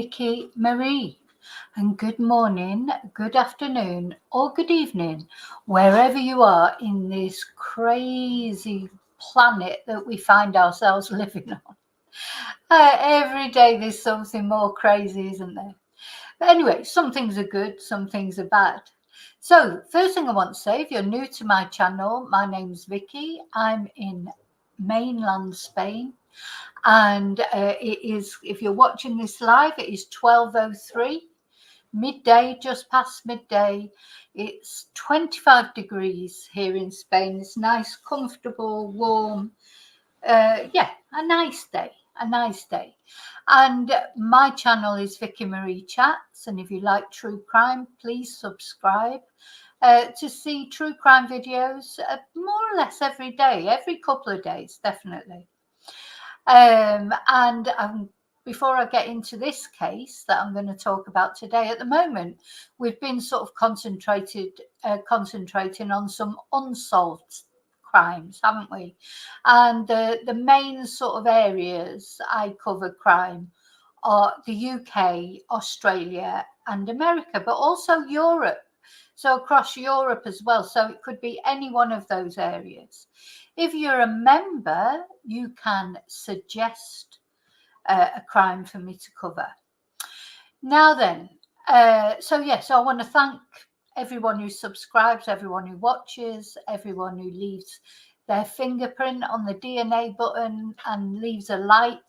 Vicky Marie, and good morning, good afternoon, or good evening, wherever you are in this crazy planet that we find ourselves living on. Every day there's something more crazy, isn't there? But anyway, some things are good, some things are bad. So first thing I want to say, if you're new to my channel, my name's Vicky. I'm in mainland Spain. And it is, if you're watching this live, it is 12:03, midday, just past midday. It's 25 degrees here in Spain. It's nice, comfortable, warm. Yeah, a nice day, a nice day. And my channel is Vicky Marie Chats. And if you like true crime, please subscribe to see true crime videos more or less every day, every couple of days, definitely. Before I get into this case that I'm going to talk about today, at the moment, we've been sort of concentrating on some unsolved crimes, haven't we? And the main sort of areas I cover crime are the UK, Australia, and America, but also Europe. So across Europe as well. So it could be any one of those areas. If you're a member, you can suggest a crime for me to cover. Now then, so I want to thank everyone who subscribes, everyone who watches, everyone who leaves their fingerprint on the DNA button and leaves a like.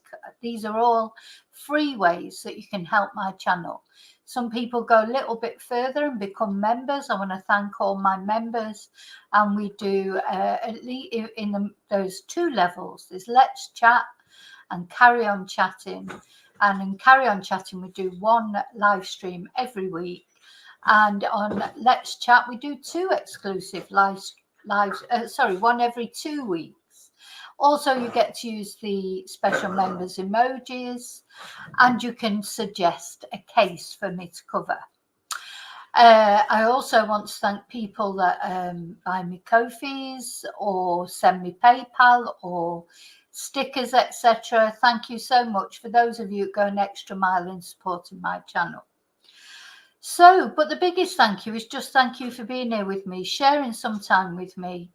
These are all free ways that you can help my channel. Some people go a little bit further and become members. I want to thank all my members. And we do at least in those two levels. There's Let's Chat and Carry On Chatting. And in Carry On Chatting, we do one live stream every week. And on Let's Chat, we do two exclusive lives, one every 2 weeks. Also, you get to use the special members emojis, and you can suggest a case for me to cover. I also want to thank people that buy me Ko-fis or send me PayPal or stickers, etc. Thank you so much for those of you who go an extra mile in supporting my channel. So, but the biggest thank you is just thank you for being here with me, sharing some time with me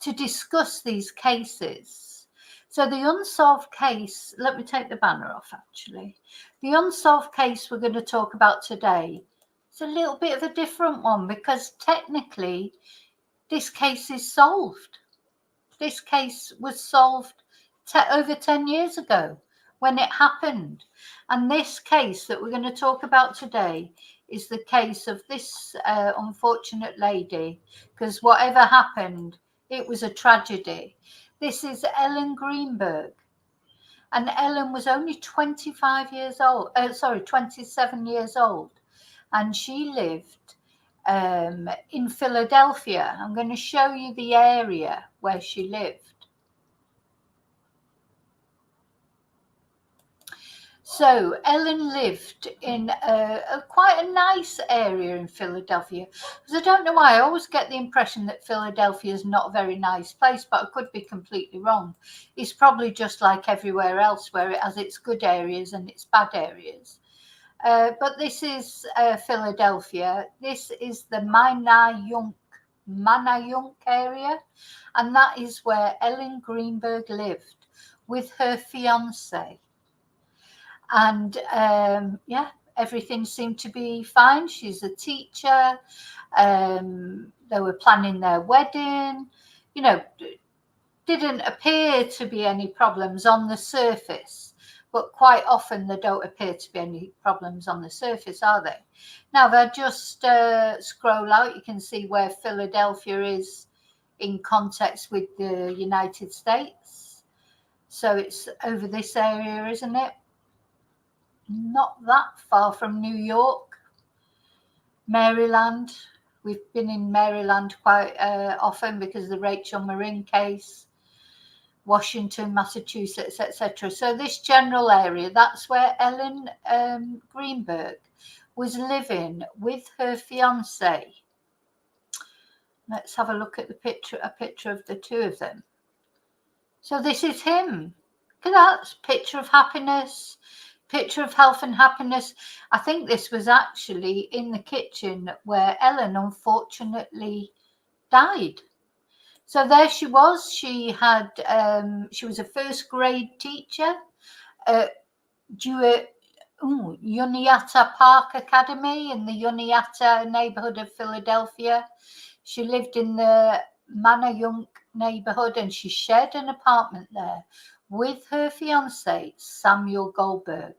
to discuss these cases. So the unsolved case, let me take the banner off actually. The unsolved case we're going to talk about today is a little bit of a different one because technically this case is solved. This case was solved over 10 years ago when it happened. And this case that we're going to talk about today is the case of this unfortunate lady, because whatever happened, it was a tragedy. This is Ellen Greenberg. And Ellen was only 27 years old. And she lived in Philadelphia. I'm going to show you the area where she lived. So Ellen lived in quite a nice area in Philadelphia. Because I don't know why, I always get the impression that Philadelphia is not a very nice place, but I could be completely wrong. It's probably just like everywhere else where it has its good areas and its bad areas. But this is Philadelphia. This is the Manayunk area. And that is where Ellen Greenberg lived with her fiancé. And everything seemed to be fine. She's a teacher. They were planning their wedding. You know, didn't appear to be any problems on the surface. But quite often there don't appear to be any problems on the surface, are they? Now, if I just scroll out, you can see where Philadelphia is in context with the United States. So it's over this area, isn't it? Not that far from New York, Maryland. We've been in Maryland quite often because of the Rachel Marin case, Washington, Massachusetts, etc. So this general area, that's where Ellen Greenberg was living with her fiancé. Let's have a look at a picture of the two of them. So this is him. Look at that, picture of happiness. picture of health and happiness. I think this was actually in the kitchen where Ellen unfortunately died. So there she was. She had she was a first grade teacher at Juniata Park Academy in the Juniata neighborhood of Philadelphia. She lived in the Manayunk neighborhood, and she shared an apartment there with her fiance, Samuel Goldberg.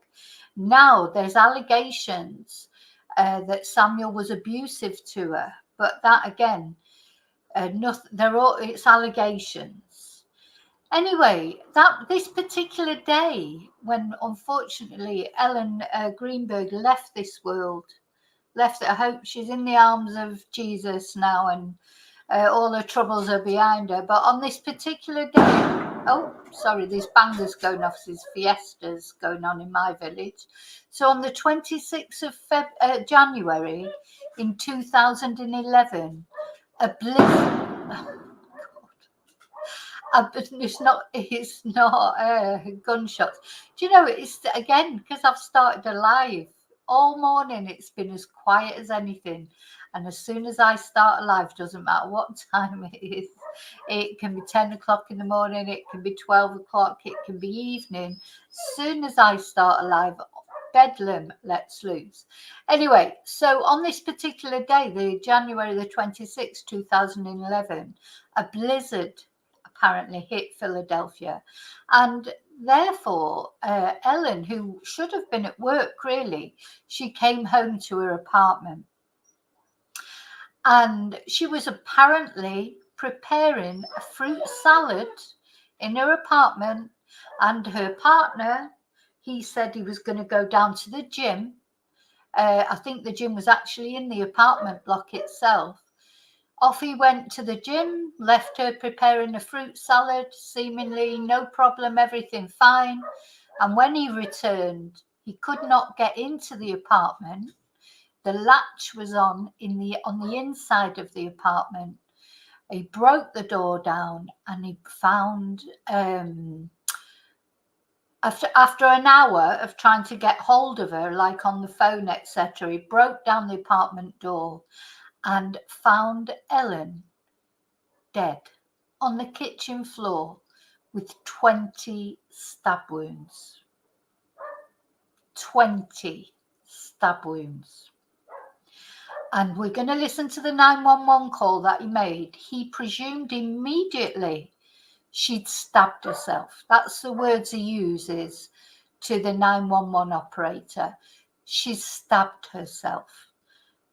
Now there's allegations that Samuel was abusive to her, but that again, it's allegations. Anyway, this particular day, when unfortunately Ellen Greenberg left this world, I hope she's in the arms of Jesus now, and all her troubles are behind her. But on this particular day, oh, sorry, these bangers going off, these fiestas going on in my village. So on the 26th of January in 2011, a blizzard. It's not gunshots. Do you know, it's again because I've started a live all morning. It's been as quiet as anything, and as soon as I start a live, doesn't matter what time it is. It can be 10 o'clock in the morning, it can be 12 o'clock, it can be evening. As soon as I start a live, bedlam lets loose. Anyway, so on this particular day, the January the 26th, 2011, a blizzard apparently hit Philadelphia, and therefore Ellen, who should have been at work really, she came home to her apartment, and she was apparently preparing a fruit salad in her apartment, and her partner, he said he was going to go down to the gym. I think the gym was actually in the apartment block itself. Off he went to the gym, left her preparing a fruit salad, seemingly no problem, everything fine. And when he returned, he could not get into the apartment. The latch was on the inside of the apartment. He broke the door down, and he found after an hour of trying to get hold of her, like on the phone, etc., he broke down the apartment door and found Ellen dead on the kitchen floor with 20 stab wounds. 20 stab wounds. And we're going to listen to the 911 call that he made. He presumed immediately she'd stabbed herself. That's the words he uses to the 911 operator. She stabbed herself.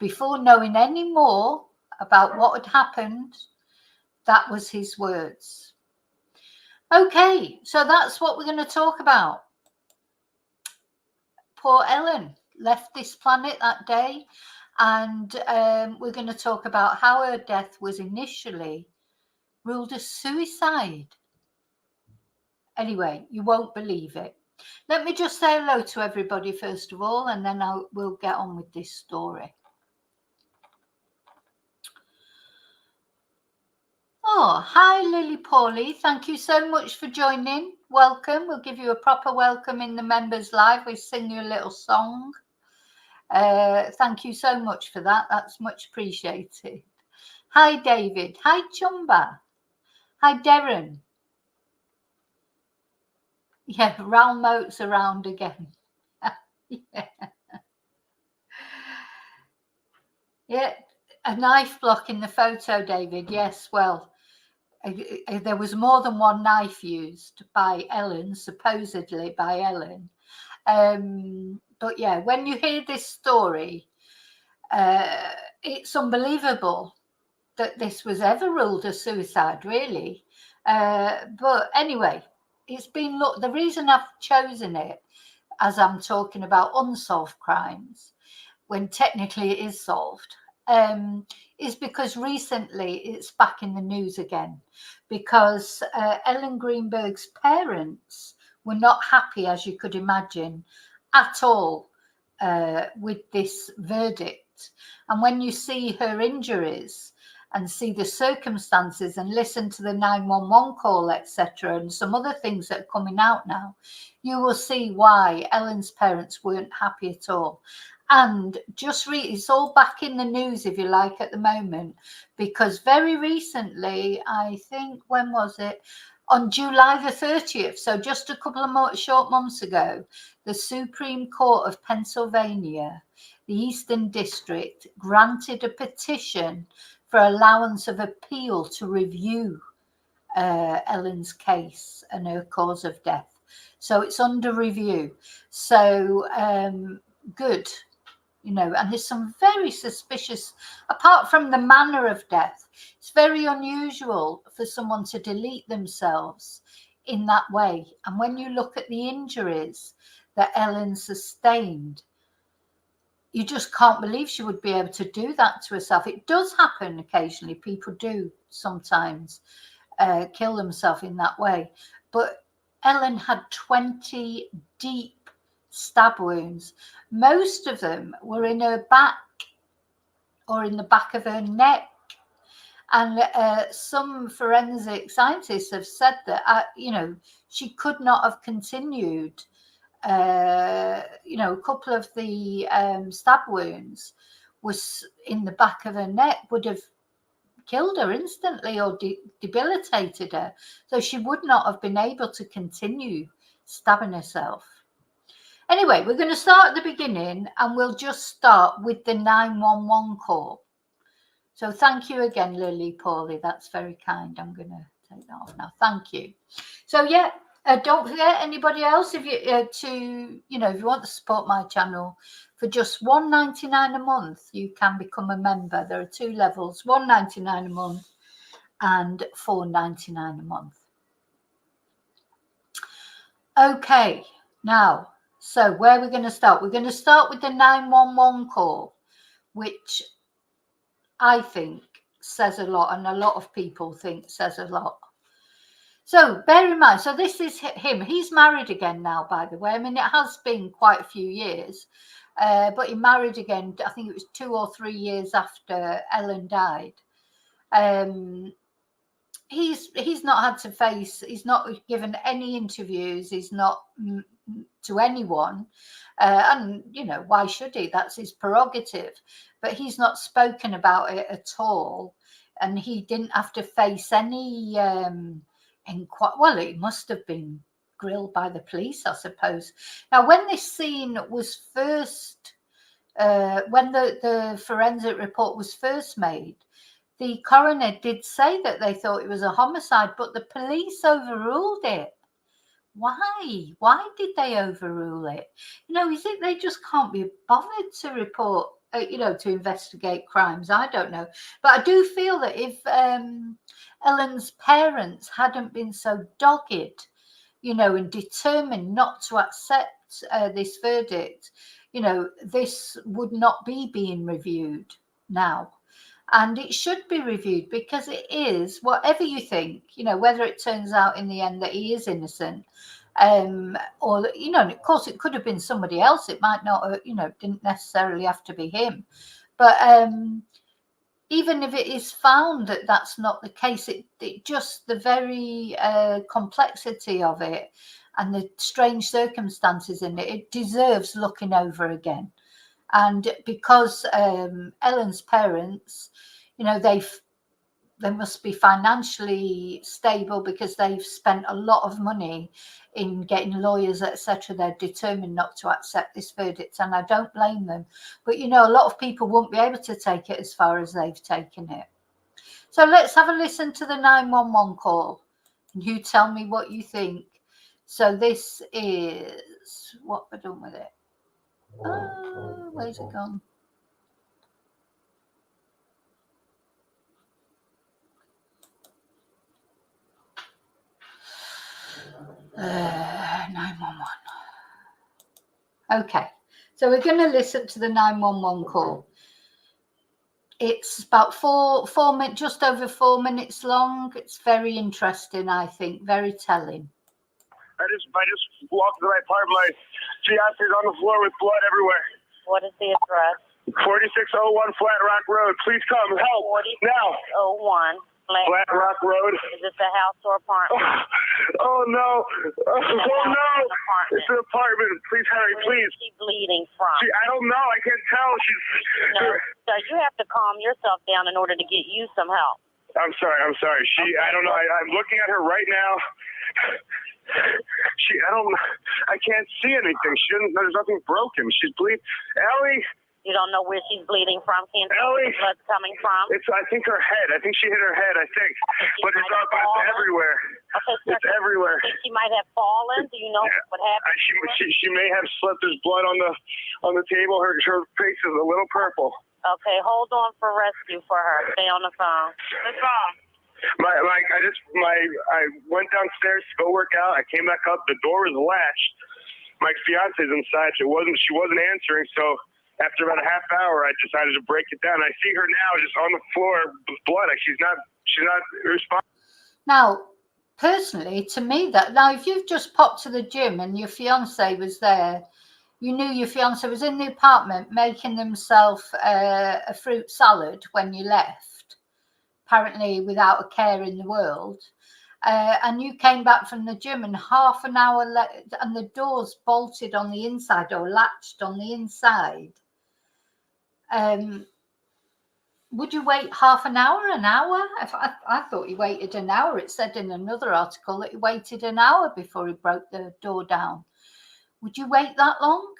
Before knowing any more about what had happened, that was his words. Okay, so that's what we're going to talk about. Poor Ellen left this planet that day, and we're going to talk about how her death was initially ruled as suicide. Anyway, you won't believe it. Let me just say hello to everybody first of all, and then we'll get on with this story. Oh, hi, Lily Paulie. Thank you so much for joining. Welcome. We'll give you a proper welcome in the members live. We sing you a little song. Thank you so much for that. That's much appreciated. Hi, David. Hi, Chumba. Hi, Darren. Yeah, round moats around again. Yeah. Yeah, a knife block in the photo, David. Yes, well, there was more than one knife used by Ellen, supposedly by Ellen. But yeah, when you hear this story, it's unbelievable that this was ever ruled a suicide, really. But anyway, it's been the reason I've chosen it, as I'm talking about unsolved crimes, when technically it is solved, is because recently it's back in the news again, because Ellen Greenberg's parents were not happy, as you could imagine, at all with this verdict. And when you see her injuries, and see the circumstances and listen to the 911 call, etc., and some other things that are coming out now, you will see why Ellen's parents weren't happy at all. And just read, it's all back in the news, if you like, at the moment, because very recently, I think, when was it? On July the 30th, so just a couple of short months ago, the Supreme Court of Pennsylvania, the Eastern District, granted a petition for allowance of appeal to review Ellen's case and her cause of death. So it's under review. So good. And there's some very suspicious, apart from the manner of death, it's very unusual for someone to delete themselves in that way. And when you look at the injuries that Ellen sustained, you just can't believe she would be able to do that to herself. It does happen occasionally. People do sometimes kill themselves in that way. But Ellen had 20 deep stab wounds. Most of them were in her back or in the back of her neck. And some forensic scientists have said that, she could not have continued. A couple of the stab wounds was in the back of her neck, would have killed her instantly or debilitated her. So she would not have been able to continue stabbing herself. Anyway, we're going to start at the beginning, and we'll just start with the 911 call. So thank you again, Lily Paulie. That's very kind. I'm going to take that off now. Thank you. So yeah, don't forget, anybody else, if you if you want to support my channel, for just $1.99 a month, you can become a member. There are two levels: $1.99 a month and $4.99 a month. Okay, now. So where are we going to start? We're going to start with the 911 call, which I think says a lot, and a lot of people think says a lot. So bear in mind, so this is him. He's married again now, by the way. I mean, it has been quite a few years, but he married again, I think it was 2 or 3 years after Ellen died. He's not had to face, he's not given any interviews, he's not to anyone, and why should he? That's his prerogative. But he's not spoken about it at all, and he didn't have to face any well, it must have been grilled by the police, I suppose. Now, when this scene was first, when the forensic report was first made, the coroner did say that they thought it was a homicide, but the police overruled it. Why? Why did they overrule it? Is it they just can't be bothered to report, to investigate crimes? I don't know. But I do feel that if Ellen's parents hadn't been so dogged, and determined not to accept this verdict, this would not be being reviewed now. And it should be reviewed, because it is, whatever you think, whether it turns out in the end that he is innocent, or, of course it could have been somebody else. It might not, didn't necessarily have to be him. But even if it is found that that's not the case, it just the very complexity of it and the strange circumstances in it, it deserves looking over again. And because Ellen's parents, they must be financially stable, because they've spent a lot of money in getting lawyers, etc. They're determined not to accept this verdict, and I don't blame them. But a lot of people won't be able to take it as far as they've taken it. So let's have a listen to the 911 call, and you tell me what you think. So this is what we're done with it. Oh, where's it gone? Uh, 911. Okay, so we're going to listen to the 911 call. It's about four minutes, just over 4 minutes long. It's very interesting, I think, very telling. I just walked to my apartment. My fiance's on the floor with blood everywhere. What is the address? 4601 Flat Rock Road. Please come help now. 4601 Flat Rock Road. Is this a house or apartment? Oh no! Oh no! Apartment. It's an apartment. Please hurry, Where please. is she bleeding from? I don't know. I can't tell. No, sir, you have to calm yourself down in order to get you some help. I'm sorry. I don't know. I'm looking at her right now. I can't see anything. There's nothing broken. She's bleeding. Ellie! You don't know where she's bleeding from? Can't see Ellie! where the blood's coming from? I think her head. I think she hit her head, I think. But it's everywhere. Okay, sir, it's everywhere. You think she might have fallen? Do you know what happened? She may have slipped. There's blood on the table. Her face is a little purple. Okay, hold on for rescue for her. Stay on the phone. What's wrong? I went downstairs to go work out. I came back up. The door was latched. My fiance's inside. She wasn't answering. So after about a half hour, I decided to break it down. I see her now just on the floor with blood. She's not responding. Now, personally, to me, if you've just popped to the gym and your fiance was there, you knew your fiance was in the apartment making themselves a fruit salad when you left, apparently without a care in the world, and you came back from the gym and half an hour and the door's bolted on the inside or latched on the inside. Would you wait half an hour, an hour? I thought he waited an hour. It said in another article that he waited an hour before he broke the door down. Would you wait that long?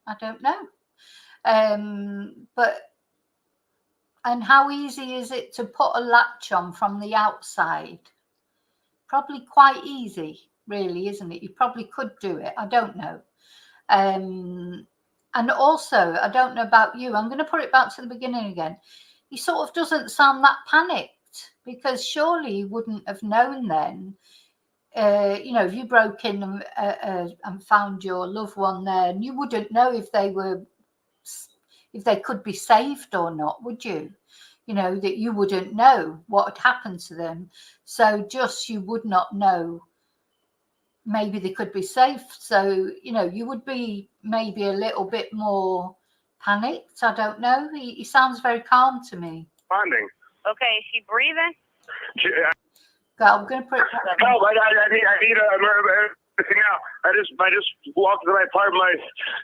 I don't know. And how easy is it to put a latch on from the outside? Probably quite easy, really, isn't it? You probably could do it. I don't know. And also, I don't know about you. I'm going to put it back to the beginning again. He sort of doesn't sound that panicked, because surely he wouldn't have known then. If you broke in and found your loved one there, and you wouldn't know if they could be saved or not, would you? That you wouldn't know what had happened to them. So you would not know. Maybe they could be safe. So, you would be maybe a little bit more panicked. I don't know. He sounds very calm to me. Responding. Okay, is she breathing? I'm going to put it back. Help! I need a everything out. I just walked to my apartment. My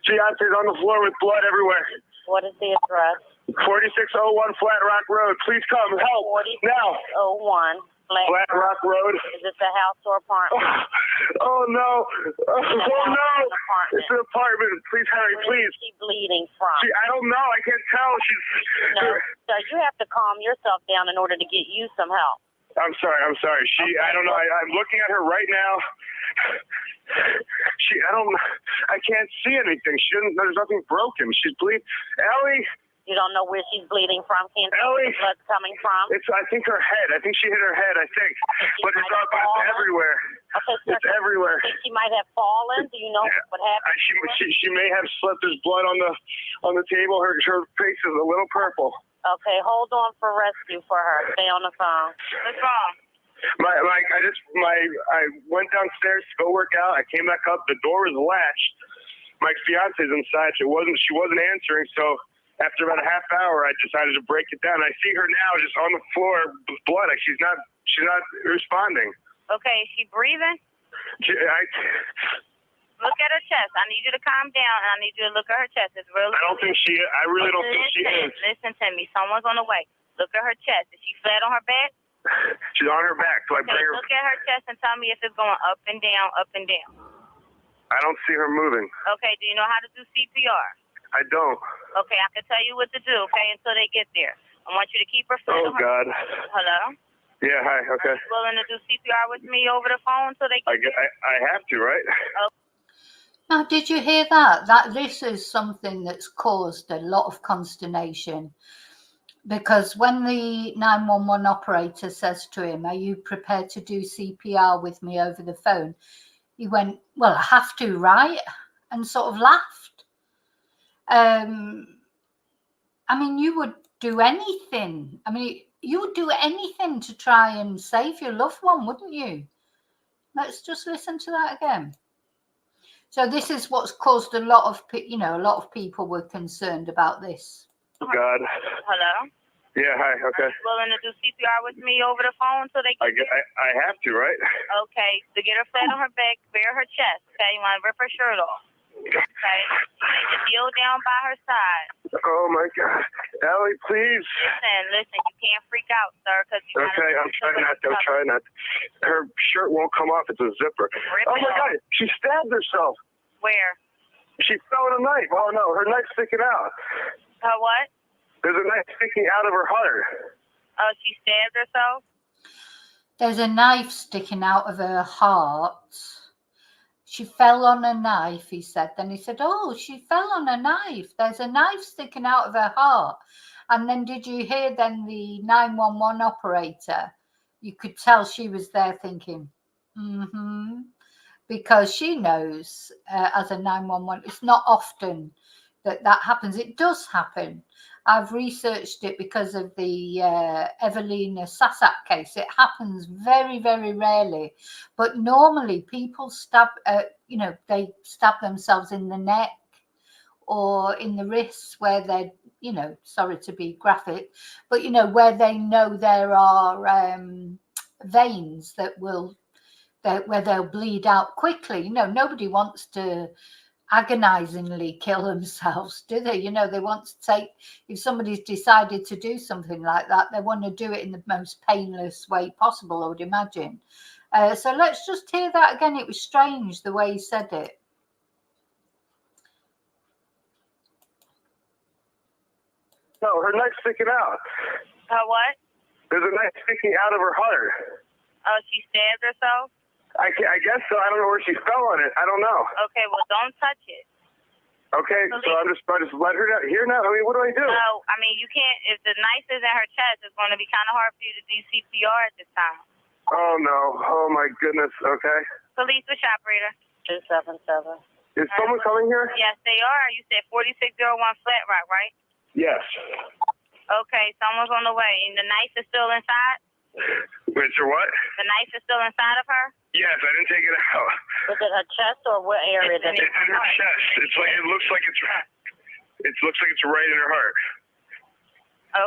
fiance's on the floor with blood everywhere. What is the address? 4601 Flat Rock Road. Please come help now. 4601 Flat Rock Road. Is this a house or apartment? Oh no! Oh no! It's an apartment. Please hurry, please. Where is she bleeding from? I don't know. I can't tell. No, sir, you have to calm yourself down in order to get you some help. I'm sorry. I don't know. I'm looking at her right now. I can't see anything. There's nothing broken. She's bleeding. Ellie! You don't know where she's bleeding from? Can't see Ellie! where the blood's coming from? I think her head. I think she hit her head, I think. But it's everywhere. Okay, sir, it's everywhere. You think she might have fallen? Do you know what happened? She may have slipped. There's blood on the table. Her face is a little purple. Okay, hold on for rescue for her. Stay on the phone. What's wrong? I went downstairs to go work out. I came back up. The door was latched. My fiance's inside. She wasn't answering. So after about a half hour, I decided to break it down. I see her now just on the floor with blood. She's not responding. Okay, is she breathing? Look at her chest. I need you to calm down, and I need you to look at her chest. It's really. I don't think she. I really don't think she is. Listen to me. Someone's on the way. Look at her chest. Is she flat on her back? She's on her back. So I bring her. Look at her chest and tell me if it's going up and down, up and down. I don't see her moving. Okay. Do you know how to do CPR? I don't. Okay, I can tell you what to do. Okay, until they get there. I want you to keep her flat on her. God. Hello. Yeah. Hi. Okay. Are you willing to do CPR with me over the phone until they get there? I have to, right? Okay. Now, did you hear that? This is something that's caused a lot of consternation, because when the 911 operator says to him, "Are you prepared to do CPR with me over the phone?" He went, "Well, I have to, right?" and sort of laughed. I mean, you would do anything. You would do anything to try and save your loved one, wouldn't you? Let's just listen to that again. So this is what's caused a lot of people were concerned about this. Oh, God. Hello? Yeah, hi, okay. Are you willing to do CPR with me over the phone so they can I have to, right? Okay, to get her flat on her back, bare her chest, okay? You want to rip her shirt off, okay? You need to kneel down by her side. Oh, my God. Ellie, please. Listen, you can't freak out, sir, because you Okay, I'm trying not to. Her shirt won't come off. It's a zipper. Oh, my God. She stabbed herself. Where? She fell with a knife. Oh, no. Her knife's sticking out. Her what? There's a knife sticking out of her heart. Oh, she stabbed herself? There's a knife sticking out of her heart. She fell on a knife, he said. Then he said, oh, she fell on a knife. There's a knife sticking out of her heart. And then did you hear then the 911 operator? You could tell she was there thinking, because she knows as a 911, it's not often that happens. It does happen. I've researched it because of the Evelina Sasak case. It happens very, very rarely. But normally people they stab themselves in the neck or in the wrists where they're, sorry to be graphic, but, where they know there are veins where they'll bleed out quickly. Nobody wants to agonizingly kill themselves, do they? They want to take, if somebody's decided to do something like that, they want to do it in the most painless way possible, I would imagine. So let's just hear that again. It was strange the way he said it. No, her knife's sticking out. Her what? There's a knife sticking out of her heart. Oh, she stabbed herself? I guess so. I don't know where she fell on it. I don't know. Okay, well, don't touch it. Okay, so I just let her down. Here now. I mean, what do I do? No, I mean, you can't. If the knife is in her chest, it's going to be kind of hard for you to do CPR at this time. Oh, no. Oh, my goodness. Okay. Police, which operator? 277. Is someone coming here? Yes, they are. You said 4601 Flat Rock, right? Yes. Okay, someone's on the way. And the knife is still inside? Wait, so what? The knife is still inside of her? Yes, I didn't take it out. Was it her chest or what area? It's in her chest. It looks like it's right in her heart.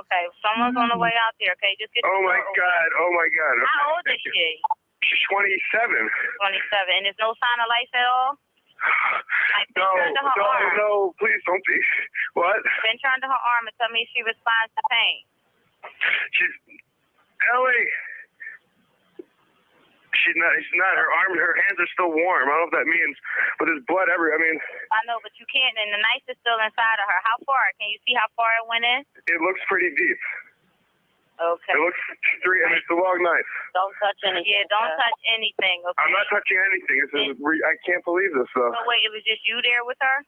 Okay, someone's on the way out there. Okay, just get. Oh my God! Oh my God! Okay, how old is she? She's 27. 27, and there's no sign of life at all. No, please don't be. What? Been turned to her arm and tell me if she responds to pain. Ellie. She's not. Her arm, her hands are still warm. I don't know what that means, but there's blood everywhere. I mean. I know, but you can't, and the knife is still inside of her. How far? Can you see how far it went in? It looks pretty deep. Okay. It looks it's a long knife. Don't touch anything. Yeah, don't touch anything. Okay. I'm not touching anything. I can't believe this though. So wait, it was just you there with her?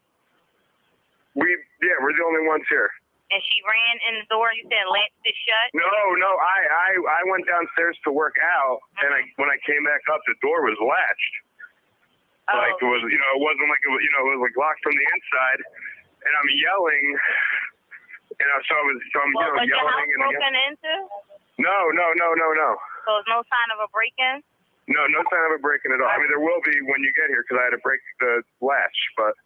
We're the only ones here. And she ran in the door. You said latched it shut. No. I went downstairs to work out, and when I came back up, the door was latched. Oh. Like it was, it wasn't like it was, it was like locked from the inside, and I'm yelling. So I'm was yelling. Your house broken into? No. So there's no sign of a break-in? No sign of a break-in at all. I mean, there will be when you get here because I had to break the latch, but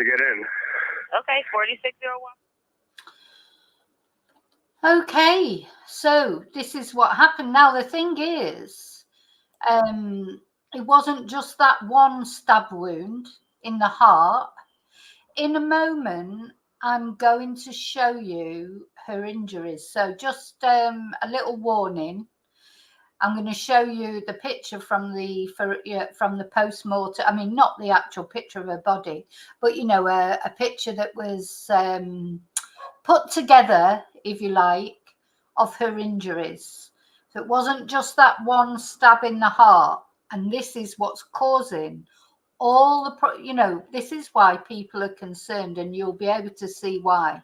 to get in. Okay, 4601. Okay, so this is what happened. Now the thing is, it wasn't just that one stab wound in the heart. In a moment, I'm going to show you her injuries. So just a little warning. I'm going to show you the picture from the post-mortem. I mean, not the actual picture of her body, but a picture that was put together, if you like, of her injuries. So it wasn't just that one stab in the heart, and this is what's causing all the this is why people are concerned, and you'll be able to see why.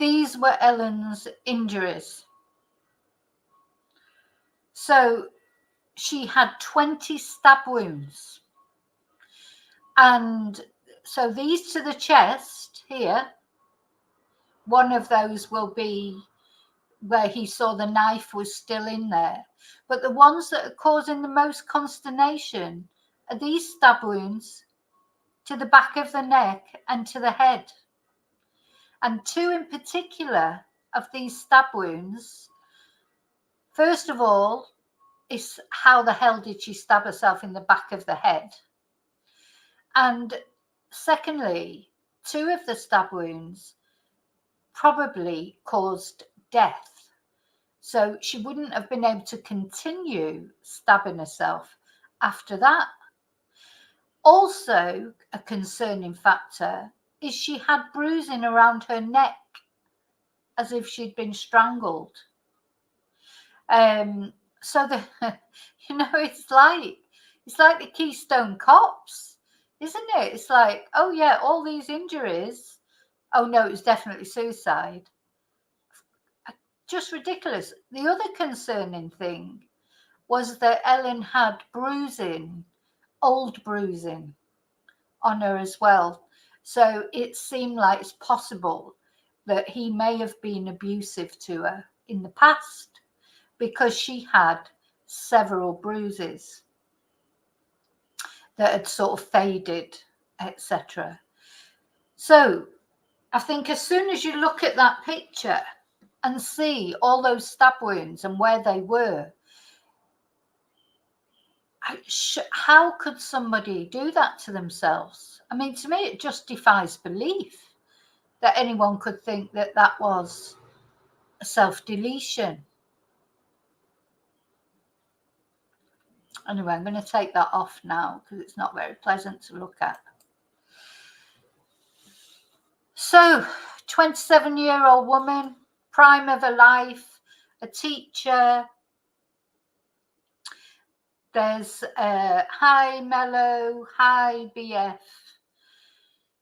These were Ellen's injuries. So she had 20 stab wounds, and so these to the chest here, one of those will be where he saw the knife was still in there. But the ones that are causing the most consternation are these stab wounds to the back of the neck and to the head. And two in particular of these stab wounds, first of all, is how the hell did she stab herself in the back of the head? And secondly, two of the stab wounds probably caused death. So she wouldn't have been able to continue stabbing herself after that. Also, a concerning factor is she had bruising around her neck as if she'd been strangled. So the it's like the Keystone Cops, isn't it? It's like, oh yeah, all these injuries. Oh no, it was definitely suicide. Just ridiculous. The other concerning thing was that Ellen had bruising, old bruising on her as well. So it seemed like it's possible that he may have been abusive to her in the past because she had several bruises that had sort of faded, etc. So I think as soon as you look at that picture and see all those stab wounds and where they were, how could somebody do that to themselves? I mean, to me, it just defies belief that anyone could think that that was a self-deletion. Anyway, I'm going to take that off now because it's not very pleasant to look at. So, 27-year-old woman, prime of her life, a teacher. There's hi Mello, hi BF.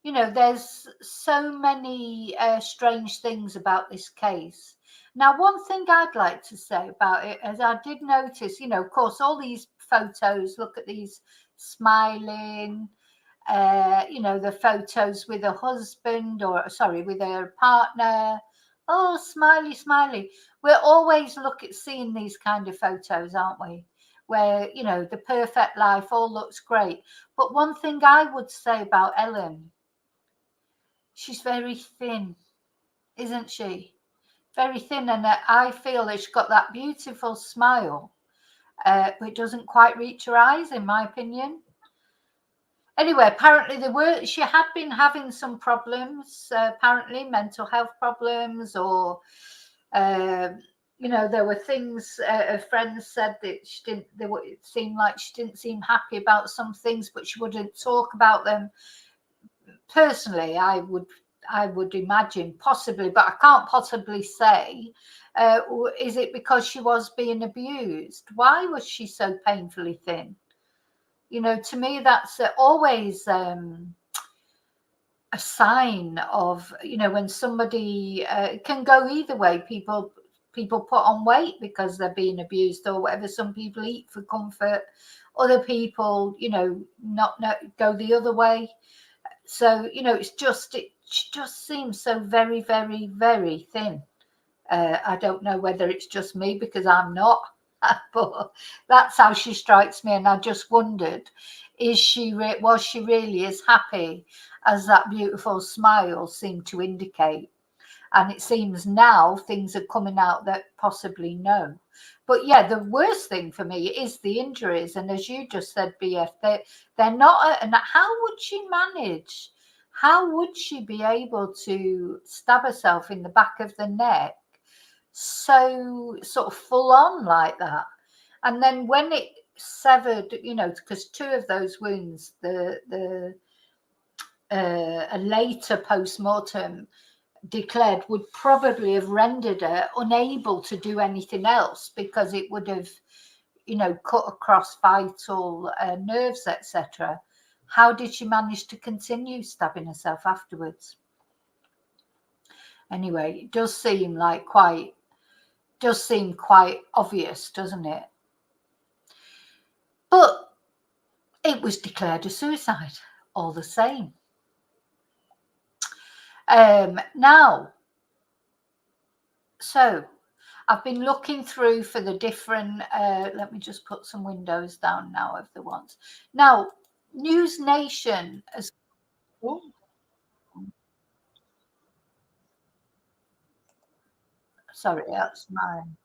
You know, there's so many strange things about this case. Now, one thing I'd like to say about it is I did notice, you know, of course, all these photos, look at these smiling, you know, the photos with her husband with her partner. Oh, smiley, smiley. We're always seeing these kind of photos, aren't we? Where, you know, the perfect life all looks great. But one thing I would say about Ellen, she's very thin, isn't she? Very thin. And I feel that she's got that beautiful smile, but it doesn't quite reach her eyes, in my opinion. Anyway, apparently she had been having some problems, apparently mental health problems, or you know, there were things her friends said that it seemed like she didn't seem happy about some things, but she wouldn't talk about them. Personally, I would imagine possibly, but I can't possibly say. Is it because she was being abused? Why was she so painfully thin? You know, to me, that's always a sign of, you know, when somebody can go either way. People put on weight because they're being abused or whatever. Some people eat for comfort. Other people, you know, not go the other way. So, you know, it just seems so very, very, very thin. I don't know whether it's just me because I'm not. But that's how she strikes me, and I just wondered, was she really as happy as that beautiful smile seemed to indicate? And it seems now things are coming out that possibly no. But yeah, the worst thing for me is the injuries, and as you just said, BF, they're not. And how would she manage? How would she be able to stab herself in the back of the neck so sort of full on like that? And then when it severed, you know, because two of those wounds, a later post-mortem declared would probably have rendered her unable to do anything else because it would have, you know, cut across vital nerves, etc. How did she manage to continue stabbing herself afterwards? Anyway, it does seem quite obvious, doesn't it? But it was declared a suicide all the same. Now, so I've been looking through for the different, let me just put some windows down now of the ones. Now, NewsNation has, oh, sorry, that's mine.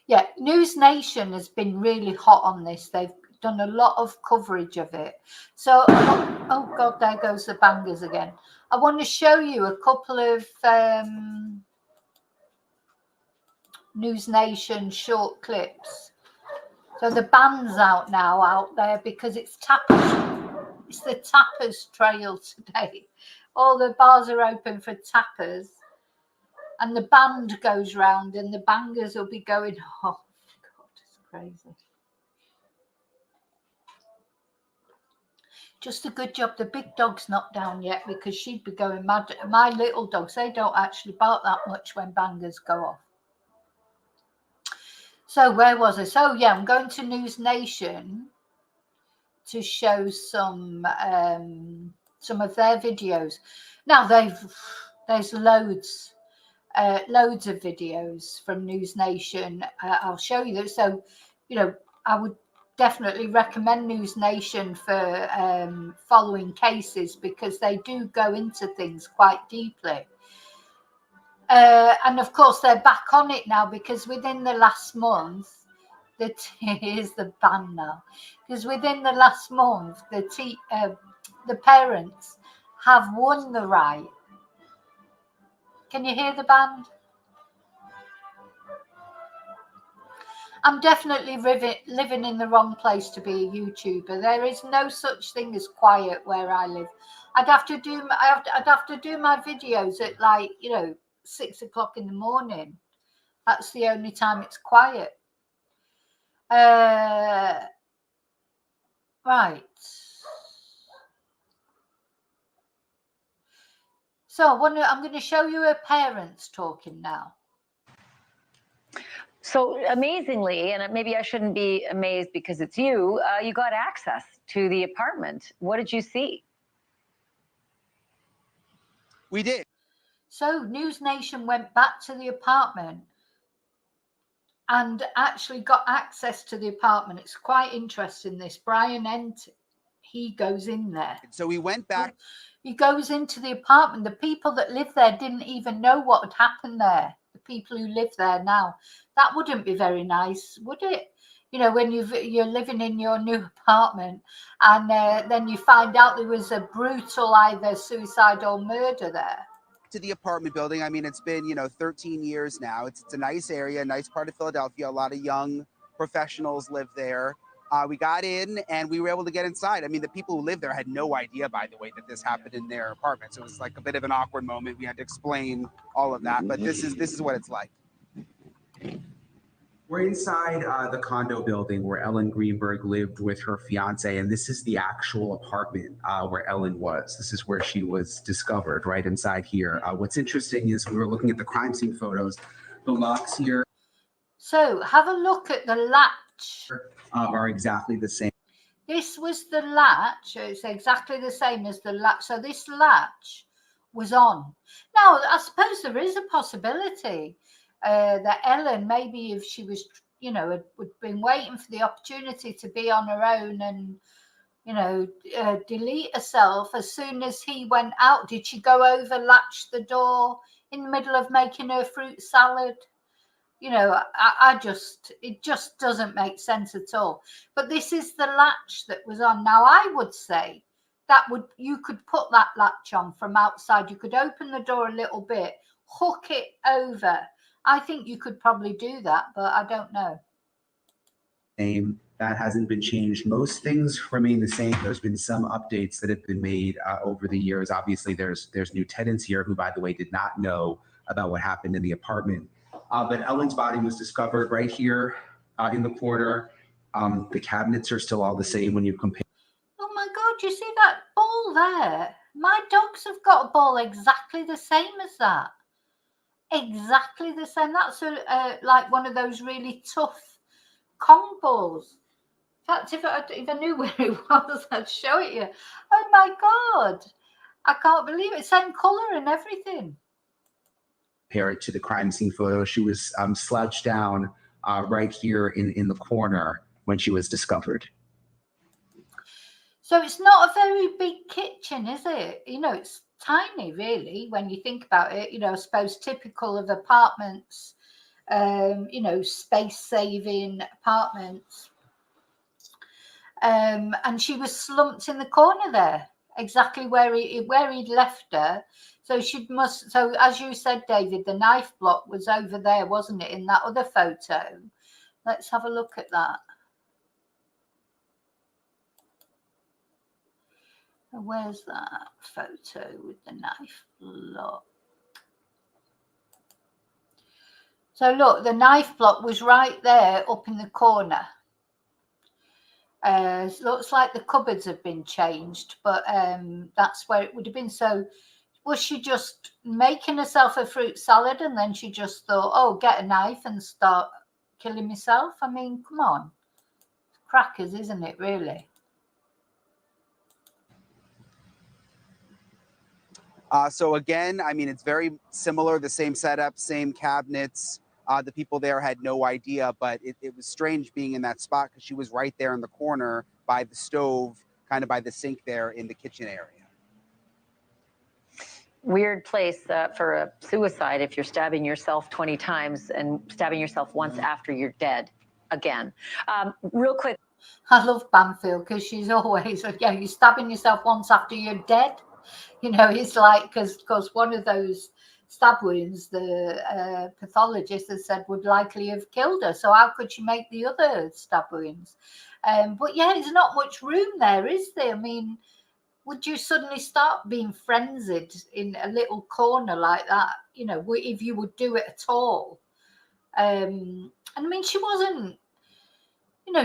Yeah, NewsNation has been really hot on this. They've done a lot of coverage of it. So, oh God, there goes the bangers again. I want to show you a couple of NewsNation short clips. So the band's out now out there because it's tappers. It's the tappers trail today. All the bars are open for tappers. And the band goes round and the bangers will be going, oh, God, it's crazy. Just a good job the big dog's not down yet because she'd be going mad. My little dogs, they don't actually bark that much when bangers go off. So where was I? So yeah, I'm going to NewsNation to show some of their videos. Now there's loads of videos from NewsNation. I'll show you that. So, I would definitely recommend NewsNation for following cases because they do go into things quite deeply. And of course, they're back on it now because within the last month, here's the ban now. Because within the last month, the parents have won the right. Can you hear the band? I'm definitely living in the wrong place to be a YouTuber. There is no such thing as quiet where I live. I'd have to do my videos at 6 o'clock in the morning. That's the only time it's quiet. Right. So I'm going to show you her parents talking now. So amazingly, and maybe I shouldn't be amazed because it's you, you got access to the apartment. What did you see? We did. So NewsNation went back to the apartment and actually got access to the apartment. It's quite interesting, this. Brian Ent, he goes in there. So we went back. He goes into the apartment. The people that live there didn't even know what had happened there. The people who live there now. That wouldn't be very nice, would it? When you're living in your new apartment and then you find out there was a brutal either suicide or murder there. To the apartment building. I mean, it's been, 13 years now. It's a nice area, nice part of Philadelphia. A lot of young professionals live there. We got in and we were able to get inside. I mean, the people who live there had no idea, by the way, that this happened in their apartment. So it was like a bit of an awkward moment. We had to explain all of that, but this is what it's like. We're inside the condo building where Ellen Greenberg lived with her fiance, and this is the actual apartment where Ellen was. This is where she was discovered, right inside here. What's interesting is we were looking at the crime scene photos. The locks here. So have a look at the latch. Are exactly the same. This was the latch. It's exactly the same as the latch. So this latch was on. Now, I suppose there is a possibility that Ellen, maybe if she was, had been waiting for the opportunity to be on her own and, delete herself as soon as he went out. Did she go over, latch the door in the middle of making her fruit salad? It just doesn't make sense at all. But this is the latch that was on. Now, I would say you could put that latch on from outside. You could open the door a little bit, hook it over. I think you could probably do that, but I don't know. Same. That hasn't been changed. Most things remain the same. There's been some updates that have been made over the years. Obviously, there's new tenants here who, by the way, did not know about what happened in the apartment. But Ellen's body was discovered right here in the corner. The cabinets are still all the same when you compare. Oh my God, you see that ball there? My dogs have got a ball exactly the same as that. Exactly the same. That's like one of those really tough Kong balls. In fact, if I knew where it was, I'd show it you. Oh my God. I can't believe it. Same colour and everything. compare it to the crime scene photo. She was slouched down right here in the corner when she was discovered. So it's not a very big kitchen, is it? It's tiny, really, when you think about it. I suppose typical of apartments, space-saving apartments. And she was slumped in the corner there, exactly where he'd left her. So so as you said, David, the knife block was over there, wasn't it, in that other photo? Let's have a look at that. Where's that photo with the knife block? So look, the knife block was right there up in the corner. Looks like the cupboards have been changed, but that's where it would have been. So was she just making herself a fruit salad and then she just thought, oh, get a knife and start killing myself? I mean, come on. Crackers, isn't it, really? So again, I mean, it's very similar, the same setup, same cabinets. The people there had no idea, but it was strange being in that spot because she was right there in the corner by the stove, kind of by the sink there in the kitchen area. Weird place for a suicide if you're stabbing yourself 20 times and stabbing yourself once after you're dead again. Real quick. I love Banfield because she's always, you're stabbing yourself once after you're dead. It's like, because one of those stab wounds, the pathologist has said would likely have killed her. So how could she make the other stab wounds? But yeah, there's not much room there, is there? I mean, would you suddenly start being frenzied in a little corner like that? If you would do it at all. And I mean, she wasn't.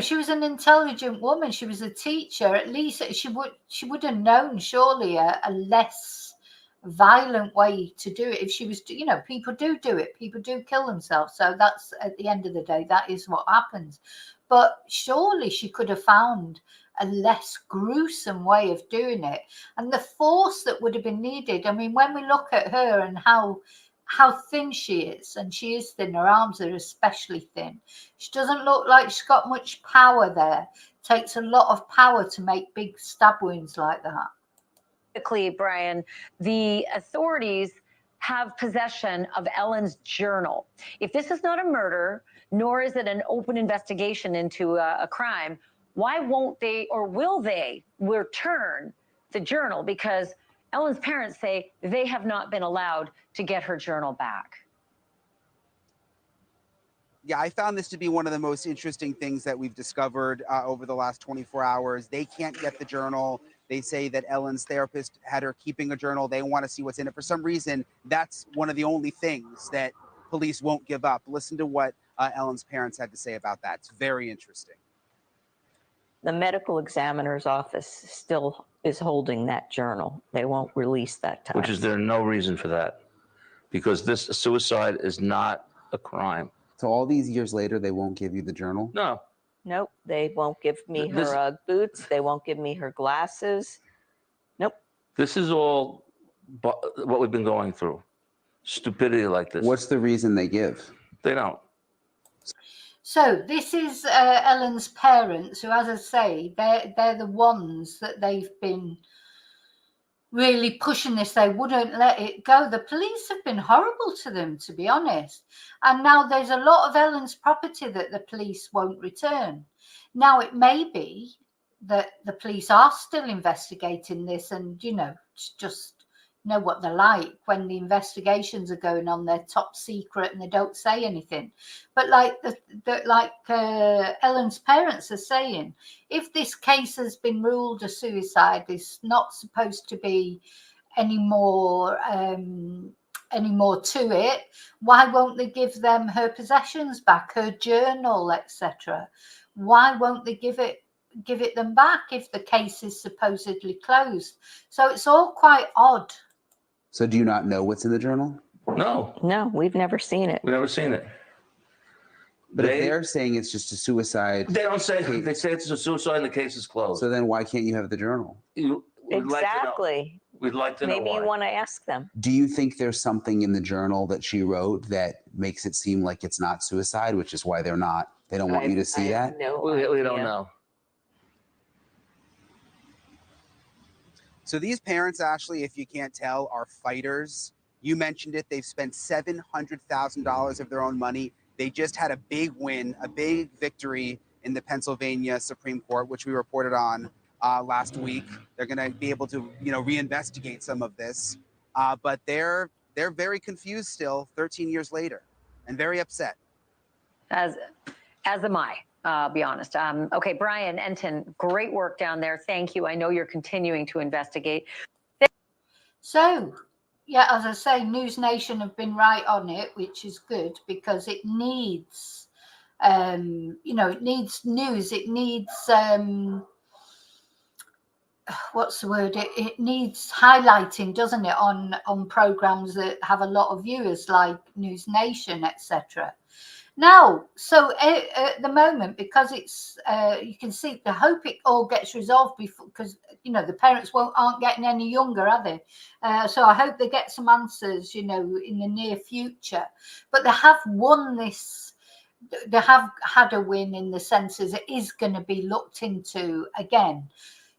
She was an intelligent woman. She was a teacher. At least she would have known, surely, a less violent way to do it. If she was, people do it. People do kill themselves. So that's, at the end of the day, that is what happens. But surely she could have found a less gruesome way of doing it. And the force that would have been needed. I mean, when we look at her and how thin she is, and she is thin, her arms are especially thin. She doesn't look like she's got much power there. It takes a lot of power to make big stab wounds like that. Quickly, Brian, the authorities have possession of Ellen's journal. If this is not a murder, nor is it an open investigation into a crime, why won't they, or will they, return the journal? Because Ellen's parents say they have not been allowed to get her journal back. Yeah, I found this to be one of the most interesting things that we've discovered over the last 24 hours. They can't get the journal. They say that Ellen's therapist had her keeping a journal. They want to see what's in it. For some reason, that's one of the only things that police won't give up. Listen to what Ellen's parents had to say about that. It's very interesting. The medical examiner's office still is holding that journal. They won't release that time. Which is, there's no reason for that, because this suicide is not a crime. So all these years later, they won't give you the journal? No. Nope. They won't give me her Ugg boots. They won't give me her glasses. Nope. This is all what we've been going through. Stupidity like this. What's the reason they give? They don't. So this is Ellen's parents, who, as I say, they're the ones that they've been really pushing this. They wouldn't let it go. The police have been horrible to them, to be honest. And now there's a lot of Ellen's property that the police won't return. Now, it may be that the police are still investigating this, and, just know what they're like when the investigations are going on. They're top secret and they don't say anything. But like Ellen's parents are saying, if this case has been ruled a suicide, there's not supposed to be any more to it. Why won't they give them her possessions back, her journal, etc.? Why won't they give it them back if the case is supposedly closed? So it's all quite odd. So do you not know what's in the journal? No. No, we've never seen it. We've never seen it. But if they're saying it's just a suicide... They don't say They say it's a suicide and the case is closed. So then why can't you have the journal? Exactly. We'd like to know Maybe you why. want to ask them. Do you think there's something in the journal that she wrote that makes it seem like it's not suicide, which is why they don't want you to see that? No, We don't know. So these parents, Ashley, if you can't tell, are fighters. You mentioned it. They've spent $700,000 of their own money. They just had a big win, a big victory in the Pennsylvania Supreme Court, which we reported on last week. They're going to be able to, reinvestigate some of this, but they're very confused still, 13 years later, and very upset. As am I. I'll be honest. Okay, Brian Enton, great work down there. Thank you. I know you're continuing to investigate. So, yeah, as I say, NewsNation have been right on it, which is good because it needs, it needs news. It needs, what's the word? It needs highlighting, doesn't it, on programs that have a lot of viewers like NewsNation, etc. Now, so at the moment, because it's, you can see, I hope it all gets resolved before, because, the parents aren't getting any younger, are they? So I hope they get some answers, in the near future. But they have won this, they have had a win in the sense as it is going to be looked into again.